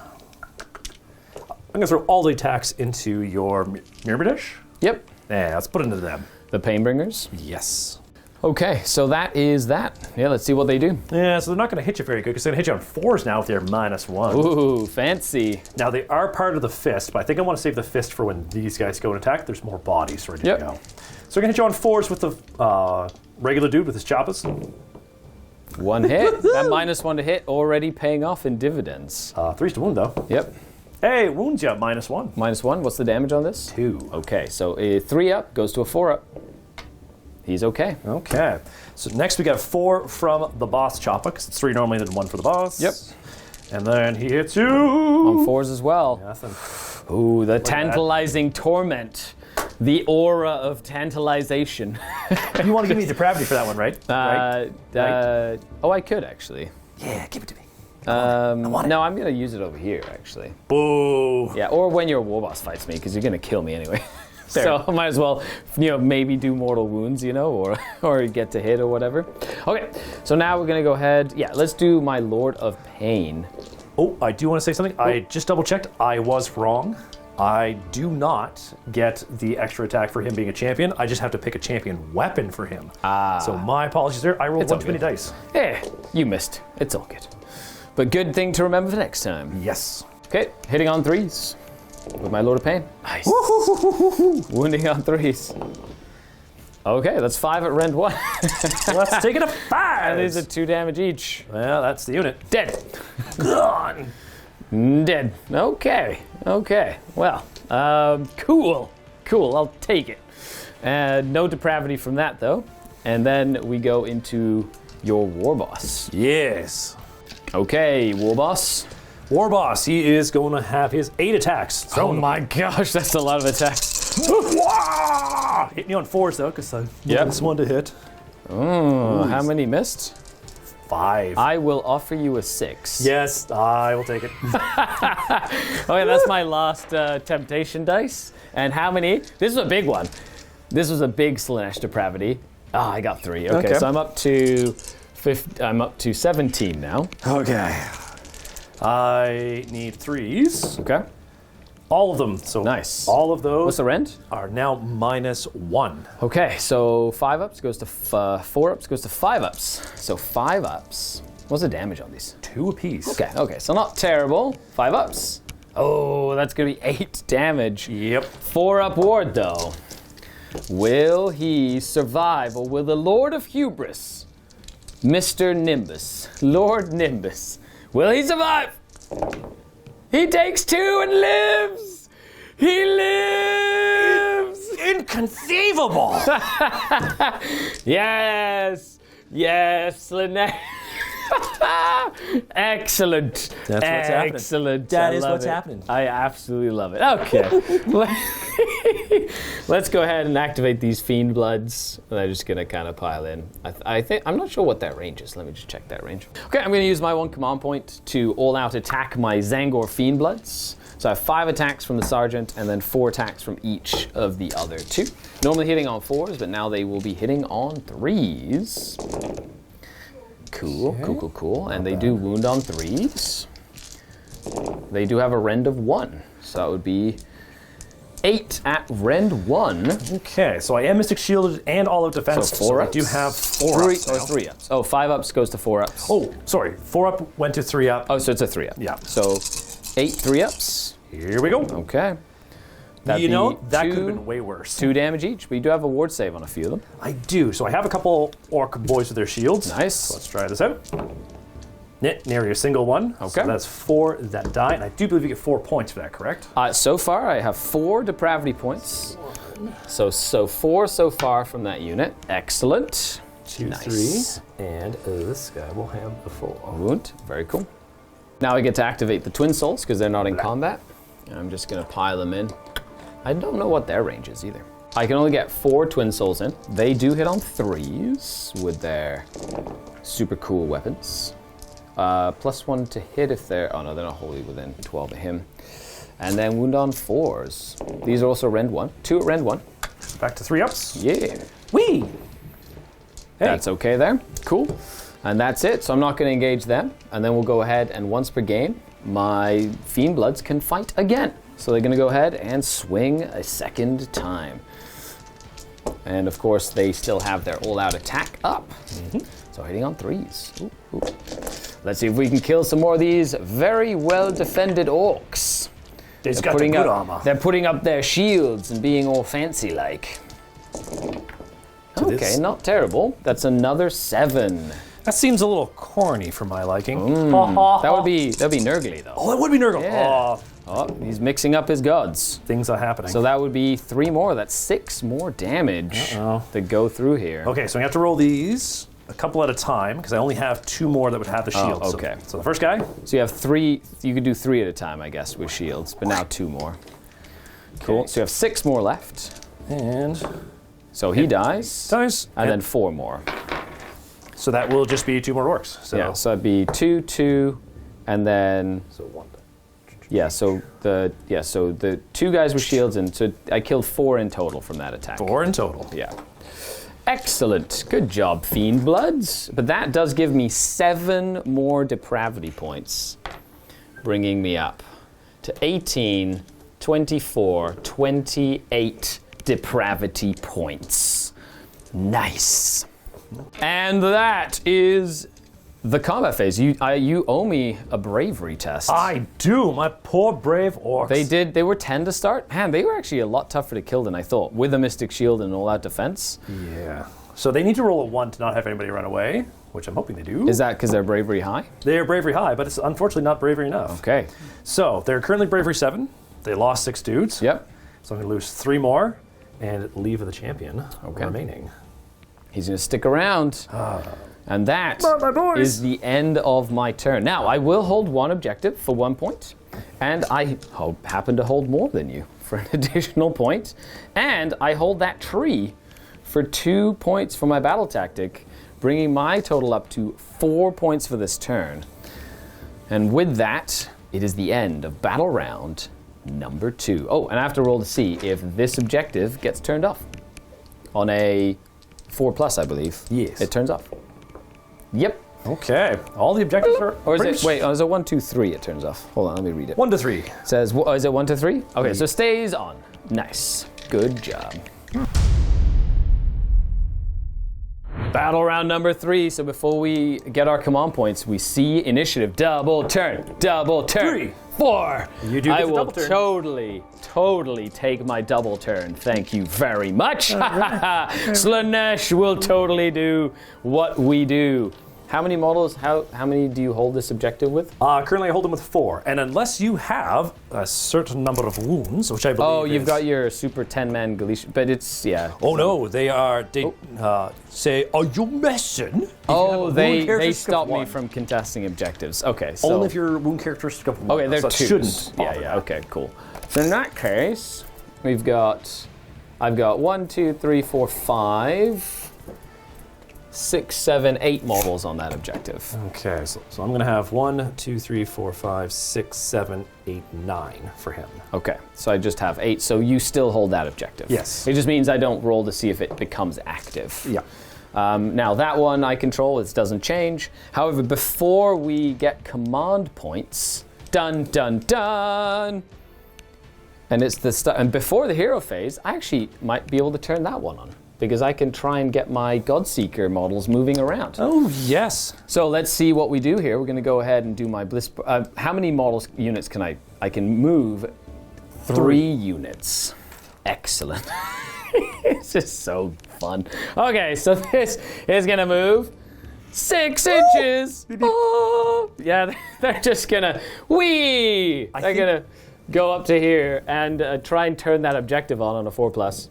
I'm going to throw all the attacks into your Mirrordish. Yep. Yeah, let's put it into them. The Painbringers. Yes. Okay, so that is that. Yeah, let's see what they do. Yeah, so they're not going to hit you very good because they're going to hit you on 4s now with their -1. Ooh, fancy. Now, they are part of the fist, but I think I want to save the fist for when these guys go and attack. There's more bodies ready to go. So we're going to hit you on 4s with the regular dude with his choppas. 1 hit. That -1 to hit already paying off in dividends. 3s to wound, though. Yep. Hey, wounds you, -1. -1. What's the damage on this? 2. Okay, so a 3-up goes to a 4-up. He's okay. Okay. So next we got 4 from the boss choppa, because it's 3 normally, then 1 for the boss. Yep. And then he hits you. On 4s as well. Nothing. Ooh, the tantalizing torment. The aura of tantalization. You want to give me depravity for that one, right? Right? Oh, I could actually. Yeah, give it to me. No, I'm going to use it over here, actually. Boo. Yeah, or when your war boss fights me, because you're going to kill me anyway. So I might as well, maybe do mortal wounds, or get to hit or whatever. Okay, so now we're gonna go ahead. Yeah, let's do my Lord of Pain. Oh, I do want to say something. I just double checked. I was wrong. I do not get the extra attack for him being a champion. I just have to pick a champion weapon for him. So my apologies there. I rolled one too many dice. You missed. It's all good. But good thing to remember for next time. Yes. Okay, hitting on 3s with my Lord of Pain. Nice. Wounding on 3s. Okay, that's 5 at rend 1. Let's take it to 5. And these are 2 damage each. Well, that's the unit. Dead. Gone. Dead. Okay. Well, cool. I'll take it. No depravity from that, though. And then we go into your war boss. Yes. Okay, war boss. War boss, he is going to have his 8 attacks. Oh my gosh, that's a lot of attacks. Hit me on 4s, though, because I want this one to hit. How many missed? 5. I will offer you a 6. Yes, I will take it. Okay, that's my last temptation dice. And how many? This is a big one. This was a big Slaanesh depravity. I got 3. Okay, so I'm up to 17 now. Okay. I need 3s. Okay. All of them. So nice. All of those. What's the rend? Are now -1. Okay, so 5 ups goes to 4 ups goes to 5 ups. So 5 ups. What's the damage on these? 2 apiece. Okay, so not terrible. 5 ups. Oh, that's gonna be 8 damage. Yep. 4 up ward though. Will he survive, or will the Lord of Hubris, Mr. Nimbus, Lord Nimbus, will he survive? He takes 2 and lives! He lives! Inconceivable! Yes! Slaanesh. Excellent. That's what's happening. Excellent. That I is love what's it. happening. I absolutely love it. Okay. Let's go ahead and activate these Fiend Bloods. They're just going to kind of pile in. I'm not sure what that range is. Let me just check that range. Okay, I'm going to use my 1 command point to all-out attack my Zangor Fiend Bloods. So I have 5 attacks from the Sergeant and then 4 attacks from each of the other 2. Normally hitting on 4s, but now they will be hitting on 3s. Cool. And they do wound on 3s. They do have a rend of 1. So that would be 8 at rend 1. Okay, so I am Mystic Shielded and all of defense. So 4 ups. I do have 4 ups. Or 3 ups. Oh, 5 ups goes to 4 ups. Oh, sorry. 4 up went to 3 up. Oh, so it's a 3 up. Yeah. So 8 3 ups. Here we go. Okay. That could have been way worse. 2 damage each, but you do have a ward save on a few of them. I do. So I have a couple Orc boys with their shields. Nice. So let's try this out. Nary a single one. Okay. So that's 4 that die. And I do believe you get 4 points for that, correct? So far, I have 4 depravity points. So 4 so far from that unit. Excellent. 2, Nice. 3. And this guy will have the full wound. Very cool. Now I get to activate the Twin Souls because they're not in combat. I'm just going to pile them in. I don't know what their range is either. I can only get 4 Twin Souls in. They do hit on 3s with their super cool weapons. +1 to hit if they're... Oh no, they're not wholly within 12 of him. And then wound on 4s. These are also rend 1. 2 at rend 1. Back to 3 ups. Yeah. Whee! Hey. That's okay there. Cool. And that's it. So I'm not going to engage them. And then we'll go ahead and once per game, my Fiend Bloods can fight again. So they're going to go ahead and swing a second time. And of course, they still have their all-out attack up. So hitting on 3s. Ooh. Let's see if we can kill some more of these very well-defended Orcs. They've got the good armor. They're putting up their shields and being all fancy-like. Okay, not terrible. That's another 7. That seems a little corny for my liking. That'd be Nurgly though. Oh, that would be Nurgle. Yeah. Oh, he's mixing up his gods. Things are happening. So that would be 3 more. That's 6 more damage to go through here. Okay, so we have to roll these a couple at a time because I only have 2 more that would have the shields. Okay. So the first guy. So you have 3. You could do 3 at a time, I guess, with shields, but now 2 more. Cool. Okay. So you have 6 more left. And so he dies. And then 4 more. So that will just be 2 more Orcs. So yeah. So that'd be 2, 2, and then. So 1. Yeah, so the 2 guys with shields, and so I killed 4 in total from that attack. 4 in total. Yeah. Excellent. Good job, Fiend Bloods. But that does give me 7 more depravity points, bringing me up to 18, 24, 28 depravity points. Nice. And that is the combat phase. You owe me a bravery test. I do. My poor brave orcs. They were 10 to start. Man, they were actually a lot tougher to kill than I thought, with a Mystic Shield and all that defense. Yeah. So they need to roll a 1 to not have anybody run away, which I'm hoping they do. Is that because they're bravery high? They are bravery high, but it's unfortunately not bravery enough. Okay. So they're currently bravery 7. They lost 6 dudes. Yep. So I'm going to lose 3 more and leave the champion remaining. He's going to stick around. And that is the end of my turn. Now, I will hold 1 objective for 1 point, and I happen to hold more than you for an additional point, and I hold that tree for 2 points for my battle tactic, bringing my total up to 4 points for this turn. And with that, it is the end of battle round number 2. Oh, and I have to roll to see if this objective gets turned off. On a 4+, I believe. Yes. It turns off. Yep. Okay. All the objectives are. Or is it? Wait. Is it 1, 2, 3? It turns off. Hold on. Let me read it. 1 to 3. It says. Is it 1 to 3? Okay. So stays on. Nice. Good job. Battle round number 3. So before we get our command points, we see initiative. Double turn. Double turn. 3. 4. You do get I the will double turn. totally take my double turn. Thank you very much. Slaanesh will totally do what we do. How many models, how many do you hold this objective with? Currently I hold them with 4. And unless you have a certain number of wounds, which I believe Oh, you've got your super 10-man Galician, but it's, yeah. Oh no, they say, are you messing? Oh, they stop me from contesting objectives. Okay, so. Only if your wound characteristic of 1. Okay, they're so twos. Shouldn't. Yeah, okay, cool. So in that case, I've got 1, 2, 3, 4, 5, 6, 7, 8 models on that objective. Okay, so I'm going to have 1, 2, 3, 4, 5, 6, 7, 8, 9 for him. Okay, so I just have 8, so you still hold that objective. Yes. It just means I don't roll to see if it becomes active. Yeah. Now that one I control, it doesn't change. However, before we get command points, dun dun dun, and it's the and before the hero phase, I actually might be able to turn that one on, because I can try and get my Godseeker models moving around. Oh, yes. So let's see what we do here. We're going to go ahead and do my Bliss. How many units can I can move 3 units. Excellent. It's just so fun. Okay, so this is going to move 6 inches. Oh, yeah, they're just going to, they're going to go up to here and try and turn that objective on a 4+.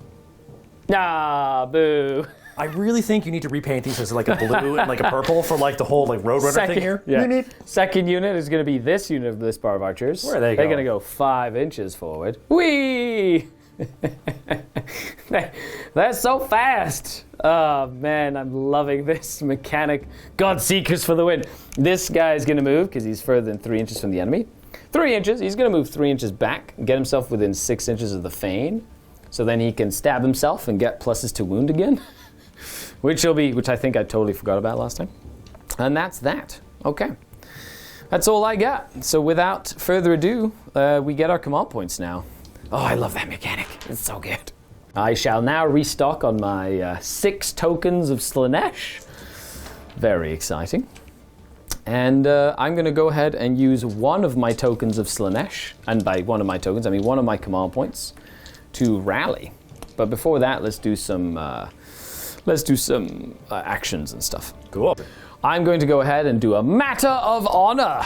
Ah, boo. I really think you need to repaint these as like a blue and like a purple for like the whole like Roadrunner thing here. Yeah. Second unit is going to be this unit of Bliss Barb Archers. Where are they They're going? going to go 5 inches forward. Whee! That's so fast. Oh man, I'm loving this mechanic. Godseekers for the win. This guy is going to move because he's further than 3 inches from the enemy. 3 inches. He's going to move 3 inches back and get himself within 6 inches of the Fane. So then he can stab himself and get pluses to wound again. which I think I totally forgot about last time. And that's that. Okay. That's all I got. So without further ado, we get our command points now. Oh, I love that mechanic. It's so good. I shall now restock on my 6 tokens of Slaanesh. Very exciting. And I'm going to go ahead and use one of my tokens of Slaanesh. And by one of my tokens, I mean one of my command points to rally. But before that, let's do some actions and stuff. Cool. I'm going to go ahead and do a matter of honor.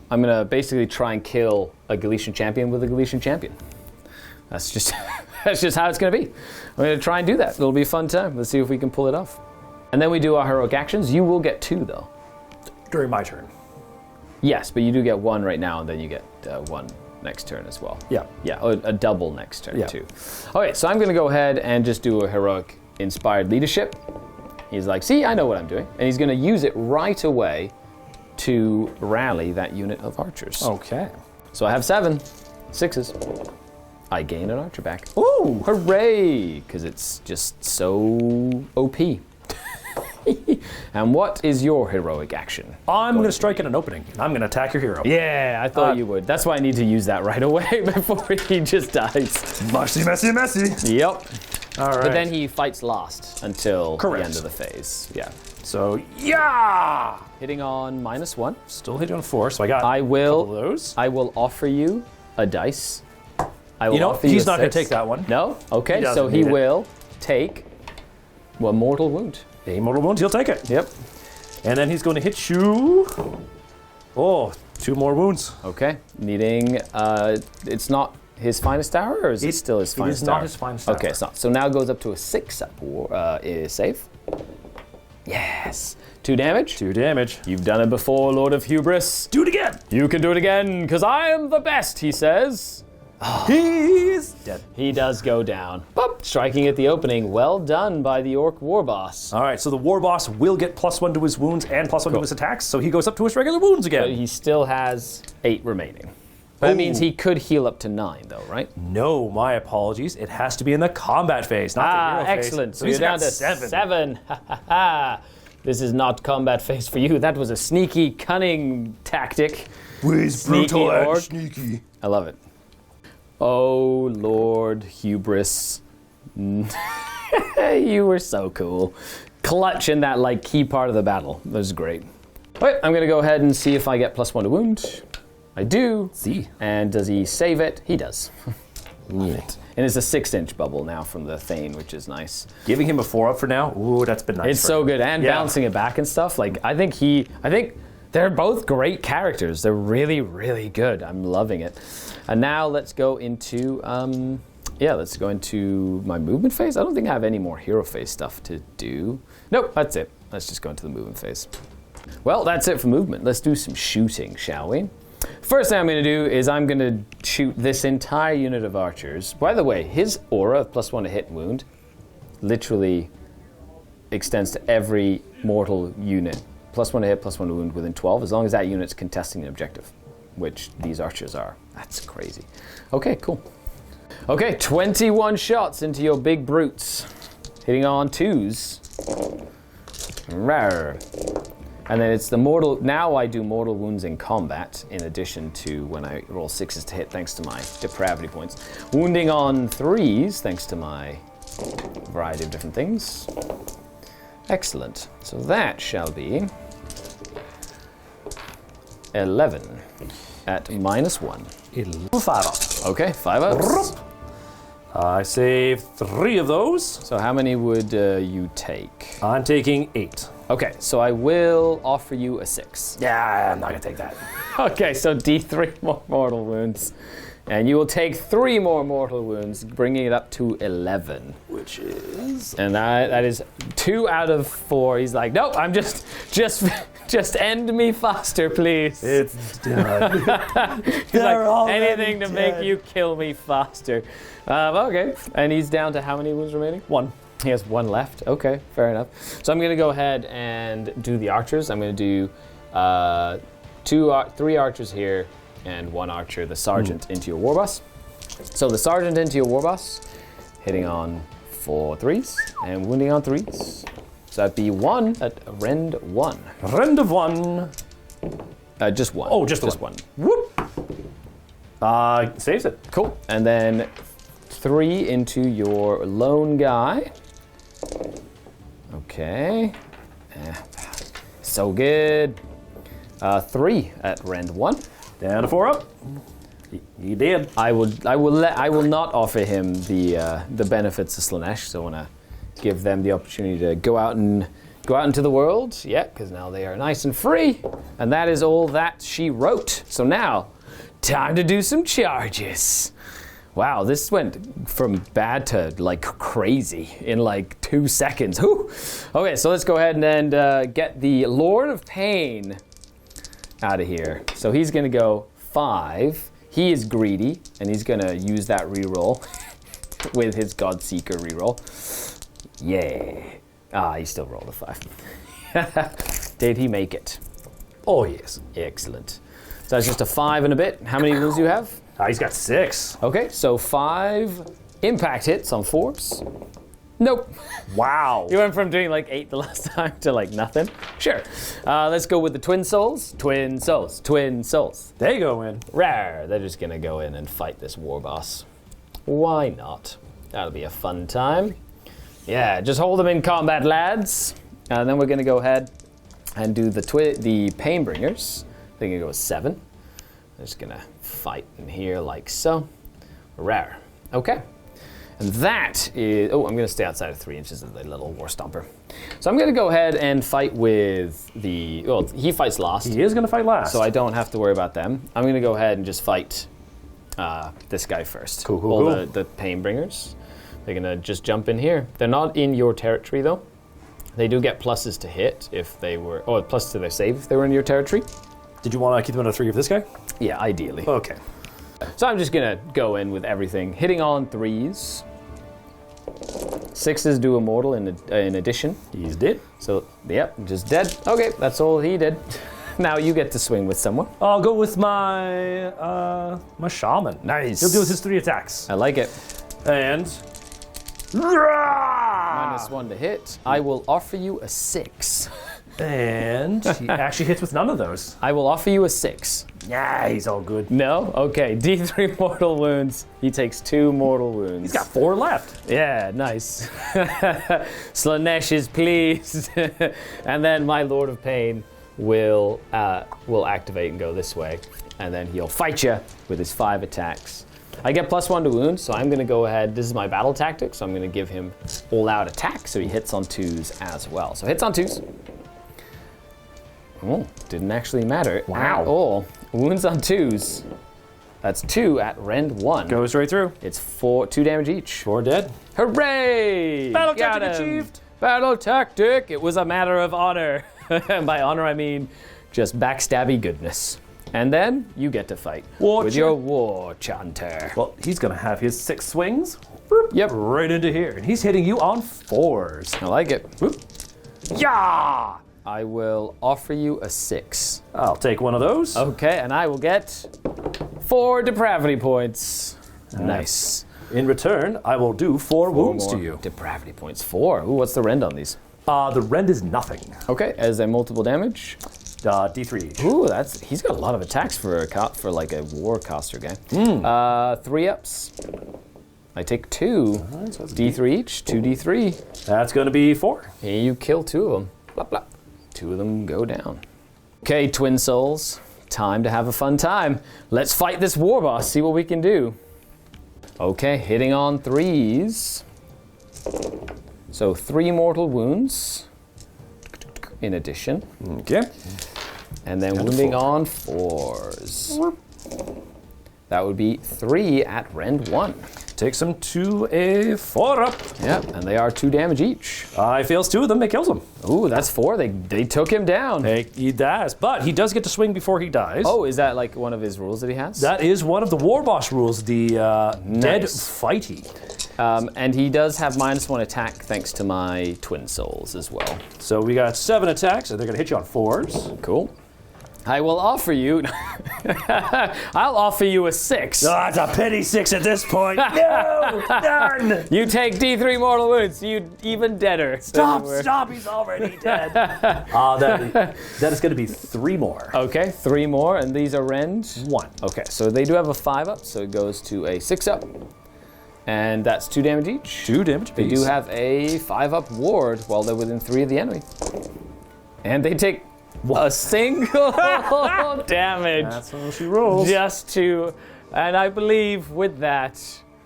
I'm going to basically try and kill a Galician champion with a Galician champion. That's just that's just how it's going to be. I'm going to try and do that. It'll be a fun time. Let's see if we can pull it off. And then we do our heroic actions. You will get 2 though. During my turn. Yes, but you do get 1 right now, and then you get 1 next turn as well. Yeah. Yeah, a double next turn too. Okay, so I'm going to go ahead and just do a heroic inspired leadership. He's like, see, I know what I'm doing. And he's going to use it right away to rally that unit of archers. Okay. So I have 7 6s. I gain an archer back. Ooh! Hooray! Because it's just so OP. And what is your heroic action? I'm going to strike at an opening. I'm going to attack your hero. Yeah, I thought you would. That's why I need to use that right away before he just dies. Messy, messy, messy. Yep. All right. But then he fights last until Correct. the end of the phase. Yeah. So, yeah! Hitting on -1. Still hitting on 4, so I got I a will. couple of those. I will offer you a dice. I will You know, offer you he's a not going 6. to take that one. No? Okay, He so doesn't he need it. will take a mortal wound. A mortal wound, he'll take it. Yep. And then he's going to hit you. Oh, 2 more wounds. Okay. Needing. It's not his finest hour, or is it still his finest It is hour? not his finest hour. Okay, it's not. So now it goes up to a 6 up is save. Yes. 2 damage. 2 damage. You've done it before, Lord of Hubris. Do it again. You can do it again, because I am the best, he says. He's dead. He does go down. Boop, striking at the opening. Well done by the Orc War Boss. All right, so the war boss will get +1 to his wounds and +1 to his attacks, so he goes up to his regular wounds But again. he still has 8 remaining. That means he could heal up to 9, though, right? No, my apologies. It has to be in the combat phase, not the hero phase. Excellent. So he's you're down got to 7. Ha ha ha. This is not combat phase for you. That was a sneaky, cunning tactic. He's Sneaky brutal and orc. sneaky. I love it. Oh, Lord Hubris. You were so cool. Clutch in that, like, key part of the battle. That was great. All right, I'm going to go ahead and see if I get +1 to wound. I do. See. And does he save it? He does. Love it. And it's a 6-inch bubble now from the Thane, which is nice. Giving him a 4 up for now. Ooh, that's been nice. It's for so him. good, and Yeah. bouncing it back and stuff. Like I think they're both great characters. They're really, really good. I'm loving it. And now let's go into let's go into my movement phase. I don't think I have any more hero phase stuff to do. Nope, that's it. Let's just go into the movement phase. Well, that's it for movement. Let's do some shooting, shall we? First thing I'm going to do is I'm going to shoot this entire unit of archers. By the way, his aura of +1 to hit and wound literally extends to every mortal unit. +1 to hit, +1 to wound within 12, as long as that unit's contesting an objective, which these archers are. That's crazy. Okay, cool. Okay, 21 shots into your big brutes. Hitting on 2s. Rawr. And then it's the mortal. Now I do mortal wounds in combat, in addition to when I roll 6s to hit, thanks to my depravity points. Wounding on 3s, thanks to my variety of different things. Excellent. So that shall be 11 at -1. 5 up. Okay, 5 ups. I save 3 of those. So how many would you take? I'm taking 8. Okay, so I will offer you a 6. Yeah, I'm not going to take that. Okay, so D3 more mortal wounds. And you will take 3 more mortal wounds, bringing it up to 11. Which is... And that is 2 out of 4. He's like, nope, I'm just end me faster, please. It's done. He's like, anything to make you kill me faster. Okay, and he's down to how many wounds remaining? 1. He has 1 left. Okay, fair enough. So I'm going to go ahead and do the archers. I'm going to do 3 archers here and 1 archer, the sergeant, into your war boss. So the sergeant into your war boss, hitting on 4 3s and wounding on 3s. So that'd be 1 at rend 1. Rend of 1. Just 1. Oh, just one. Whoop. Saves it. Cool. And then 3 into your lone guy. Okay. So good. 3 at rend 1. Down to 4 up. He did. I will not offer him the benefits of Slaanesh. So I want to give them the opportunity to go out into the world. Yeah, because now they are nice and free. And that is all that she wrote. So now, time to do some charges. Wow, this went from bad to like crazy in like 2 seconds. Whew. Okay, so let's go ahead and get the Lord of Pain out of here. So he's gonna go 5. He is greedy, and he's gonna use that reroll with his Godseeker reroll. Yeah. He still rolled a 5. Did he make it? Oh, yes. Excellent. So that's just a 5 and a bit. How many wounds do you have? He's got 6. Okay, so 5 impact hits on 4s. Nope. Wow. You went from doing like 8 the last time to like nothing. Sure. Let's go with the twin souls. Twin souls. Twin souls. They go in. Rare. They're just gonna go in and fight this war boss. Why not? That'll be a fun time. Yeah, just hold them in combat, lads. And then we're gonna go ahead and do the Painbringers. They're gonna go with 7. They're just gonna fight in here like so. Rare. Okay. And that is, I'm gonna stay outside of 3 inches of the little war stomper. So I'm gonna go ahead and fight with he fights last. He is going to fight last. So I don't have to worry about them. I'm gonna go ahead and just fight this guy first. Cool. The Painbringers. They're gonna just jump in here. They're not in your territory though. They do get pluses to hit if they were, plus to their save if they were in your territory. Did you want to keep them at a 3 of this guy? Yeah, ideally. Okay. So I'm just gonna go in with everything, hitting on 3s. 6s do immortal in addition. He's dead. So, yep, just dead. Okay, that's all he did. Now you get to swing with someone. I'll go with my shaman. Nice. He'll do his 3 attacks. I like it. And -1 to hit. I will offer you a 6. And he actually hits with none of those. I will offer you a 6. Yeah, he's all good. No? Okay, D3 mortal wounds. He takes 2 mortal wounds. He's got 4 left. Yeah, nice. Slaanesh is pleased. And then my Lord of Pain will activate and go this way. And then he'll fight you with his 5 attacks. I get +1 to wounds, so I'm going to go ahead. This is my battle tactic, so I'm going to give him all-out attack, so he hits on 2s as well. So hits on 2s. Oh, didn't actually matter at all. Wounds on 2s. That's 2 at rend 1. Goes right through. It's 2 damage each. 4 dead. Hooray! Battle Got tactic him. achieved. Battle tactic. It was a matter of honor. And by honor, I mean just backstabby goodness. And then you get to fight with your war chanter. Well, he's going to have his 6 swings. Yep. Right into here. And he's hitting you on 4s. I like it. Whoop. Yeah! I will offer you a 6. I'll take one of those. Okay, and I will get 4 depravity points. Nice. In return, I will do 4 wounds to you. Depravity points. 4. Ooh, what's the rend on these? The rend is nothing. Okay, as a multiple damage. D3 each. Ooh, he's got a lot of attacks for like a war caster guy. 3 ups. I take 2. So D3 each. 2 D3. That's going to be 4. Here you kill 2 of them. Blah blah. 2 of them go down. Okay, twin souls. Time to have a fun time. Let's fight this war boss. See what we can do. Okay, hitting on 3s. So 3 mortal wounds. In addition. Okay. And then wounding on 4s. That would be 3 at rend 1. Takes him to a 4 up. Yep, and they are 2 damage each. He fails 2 of them, it kills him. Ooh, that's 4. They took him down. He does, but he does get to swing before he dies. Oh, is that like one of his rules that he has? That is one of the war boss rules, the dead fighty. And he does have -1 attack thanks to my twin souls as well. So we got 7 attacks, and they're going to hit you on 4s. Cool. I will offer you... I'll offer you a 6. Oh, it's a pity 6 at this point. No! Darn! You take D3 mortal wounds. You even deader. Stop, he's already dead. That is going to be 3 more. Okay, 3 more, and these are rend? 1. Okay, so they do have a 5 up, so it goes to a 6 up. And that's 2 damage each. 2 damage They apiece. do have a 5 up ward while they're within 3 of the enemy. And they take a single damage. That's how she rolls. Just to, and I believe with that,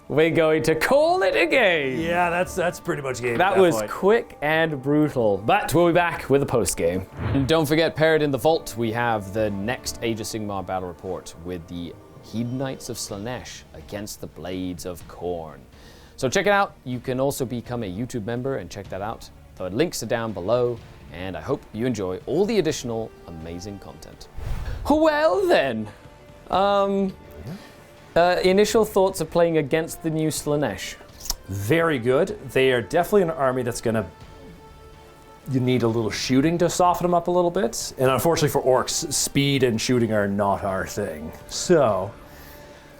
we're going to call it a game. Yeah, that's pretty much game. That at was point. quick and brutal, but we'll be back with a post game. And don't forget, paired in the vault, we have the next Age of Sigmar battle report with the Hedonites of Slaanesh against the Blades of Khorne. So check it out. You can also become a YouTube member and check that out. The links are down below, and I hope you enjoy all the additional amazing content. Well then, initial thoughts of playing against the new Slaanesh. Very good. They are definitely an army that's going to you need a little shooting to soften them up a little bit. And unfortunately for orcs, speed and shooting are not our thing. So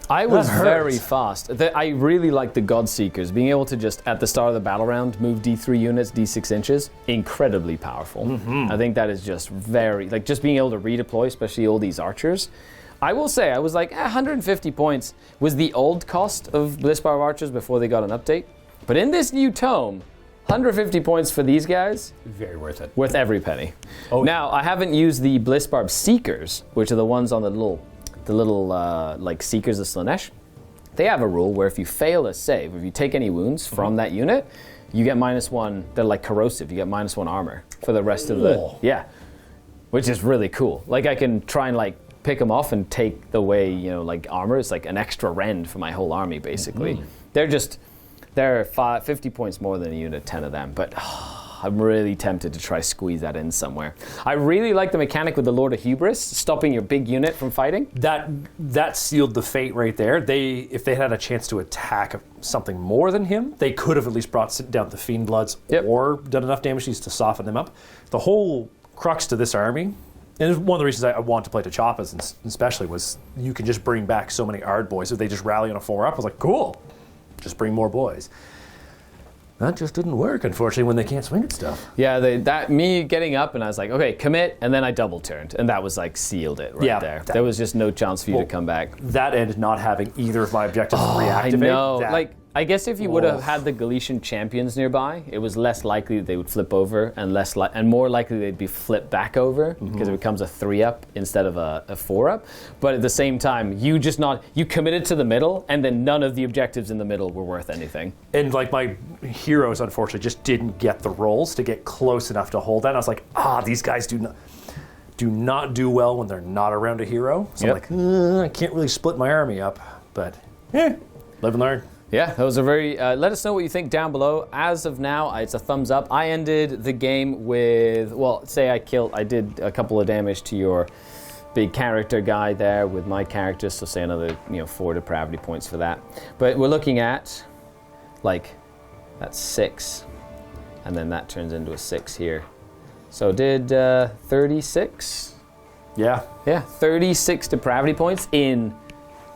I was That hurts. very fast. I really like the Godseekers. Being able to just, at the start of the battle round, move D3 units, D6 inches, incredibly powerful. I think that is just very, like, just being able to redeploy, especially all these archers. I will say, I was like, 150 points was the old cost of Blissbarb archers before they got an update. But in this new tome, 150 points for these guys, very worth it. worth every penny. Oh, Now, I haven't used the Blissbarb Seekers, which are the ones on the little like Seekers of Slaanesh. They have a rule where if you fail a save, if you take any wounds from that unit, you get -1. They're like corrosive. You get -1 armor for the rest of the which is really cool. Like I can try and like pick them off and take away like armor. It's like an extra rend for my whole army basically. They're 50 points more than a unit, 10 of them, but I'm really tempted to try squeeze that in somewhere. I really like the mechanic with the Lord of Hubris, stopping your big unit from fighting. That sealed the fate right there. If they had a chance to attack something more than him, they could have at least brought down the Fiend Bloods or done enough damage to soften them up. The whole crux to this army, and it's one of the reasons I want to play T'Choppas especially, was you can just bring back so many Ard boys if they just rally on a 4-up. I was like, cool, just bring more boys. That just didn't work, unfortunately, when they can't swing at stuff. Yeah, me getting up and I was like, okay, commit, and then I double turned, and that was like sealed it right there. There was just no chance for you to come back. That and not having either of my objectives reactivate. I know. I guess if you would have had the Galician champions nearby, it was less likely that they would flip over, and more likely they'd be flipped back over because it becomes a 3-up instead of a 4-up. But at the same time, you committed to the middle, and then none of the objectives in the middle were worth anything. And like my heroes, unfortunately, just didn't get the rolls to get close enough to hold that. And I was like, these guys do not do well when they're not around a hero. So I'm like, I can't really split my army up, but live and learn. Yeah, those are very. Let us know what you think down below. As of now, it's a thumbs up. I ended the game with, I did a couple of damage to your big character guy there with my character, so say another 4 depravity points for that. But we're looking at, that's 6, and then that turns into a 6 here. So did 36? Yeah. Yeah, 36 depravity points in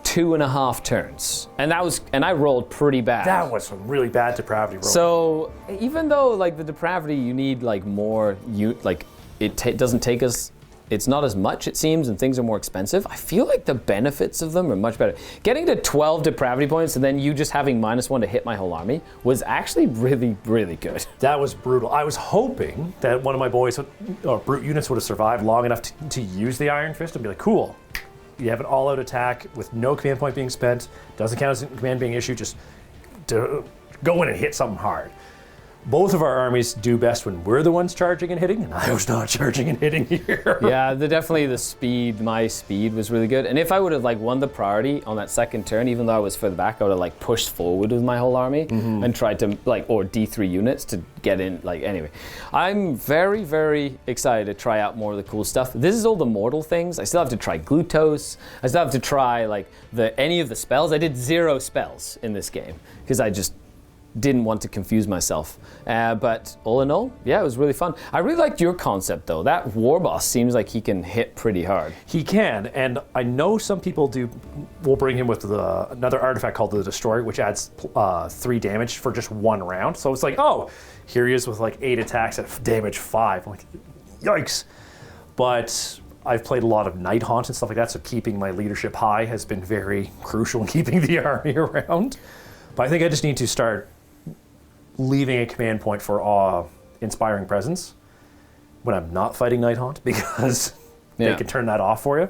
2.5 turns, and I rolled pretty bad. That was some really bad depravity roll. So even though the depravity you need more, it doesn't take us. It's not as much, it seems, and things are more expensive. I feel like the benefits of them are much better. Getting to 12 depravity points and then you just having -1 to hit my whole army was actually really, really good. That was brutal. I was hoping that one of my boys or brute units would have survived long enough to use the Iron Fist and be like, cool. You have an all-out attack with no command point being spent. Doesn't count as a command being issued. Just to go in and hit something hard. Both of our armies do best when we're the ones charging and hitting, and I was not charging and hitting here. Yeah, my speed was really good. And if I would have won the priority on that second turn, even though I was further back, I would have pushed forward with my whole army and tried to or D3 units to get in. Anyway, I'm very, very excited to try out more of the cool stuff. This is all the mortal things. I still have to try Glutos. I still have to try any of the spells. I did 0 spells in this game because I just didn't want to confuse myself. But all in all, yeah, it was really fun. I really liked your concept, though. That war boss seems like he can hit pretty hard. He can, and I know some people will bring him with another artifact called the Destroyer, which adds 3 damage for just 1 round. So it's here he is with 8 attacks at damage 5. I'm like, yikes. But I've played a lot of Night Haunt and stuff like that, so keeping my leadership high has been very crucial in keeping the army around. But I think I just need to start leaving a command point for Inspiring Presence when I'm not fighting Night Haunt, because they can turn that off for you.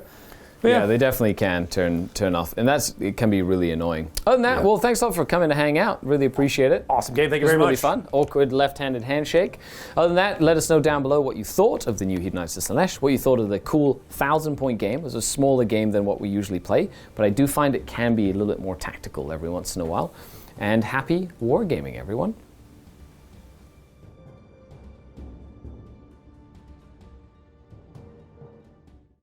But yeah, they definitely can turn off, and it can be really annoying. Other than that, well, thanks a lot for coming to hang out. Really appreciate it. Awesome game. Thank you very much. It was really fun. Awkward left-handed handshake. Other than that, let us know down below what you thought of the new Hedonites of Slaanesh, what you thought of the cool 1,000-point game. It was a smaller game than what we usually play, but I do find it can be a little bit more tactical every once in a while. And happy wargaming, everyone.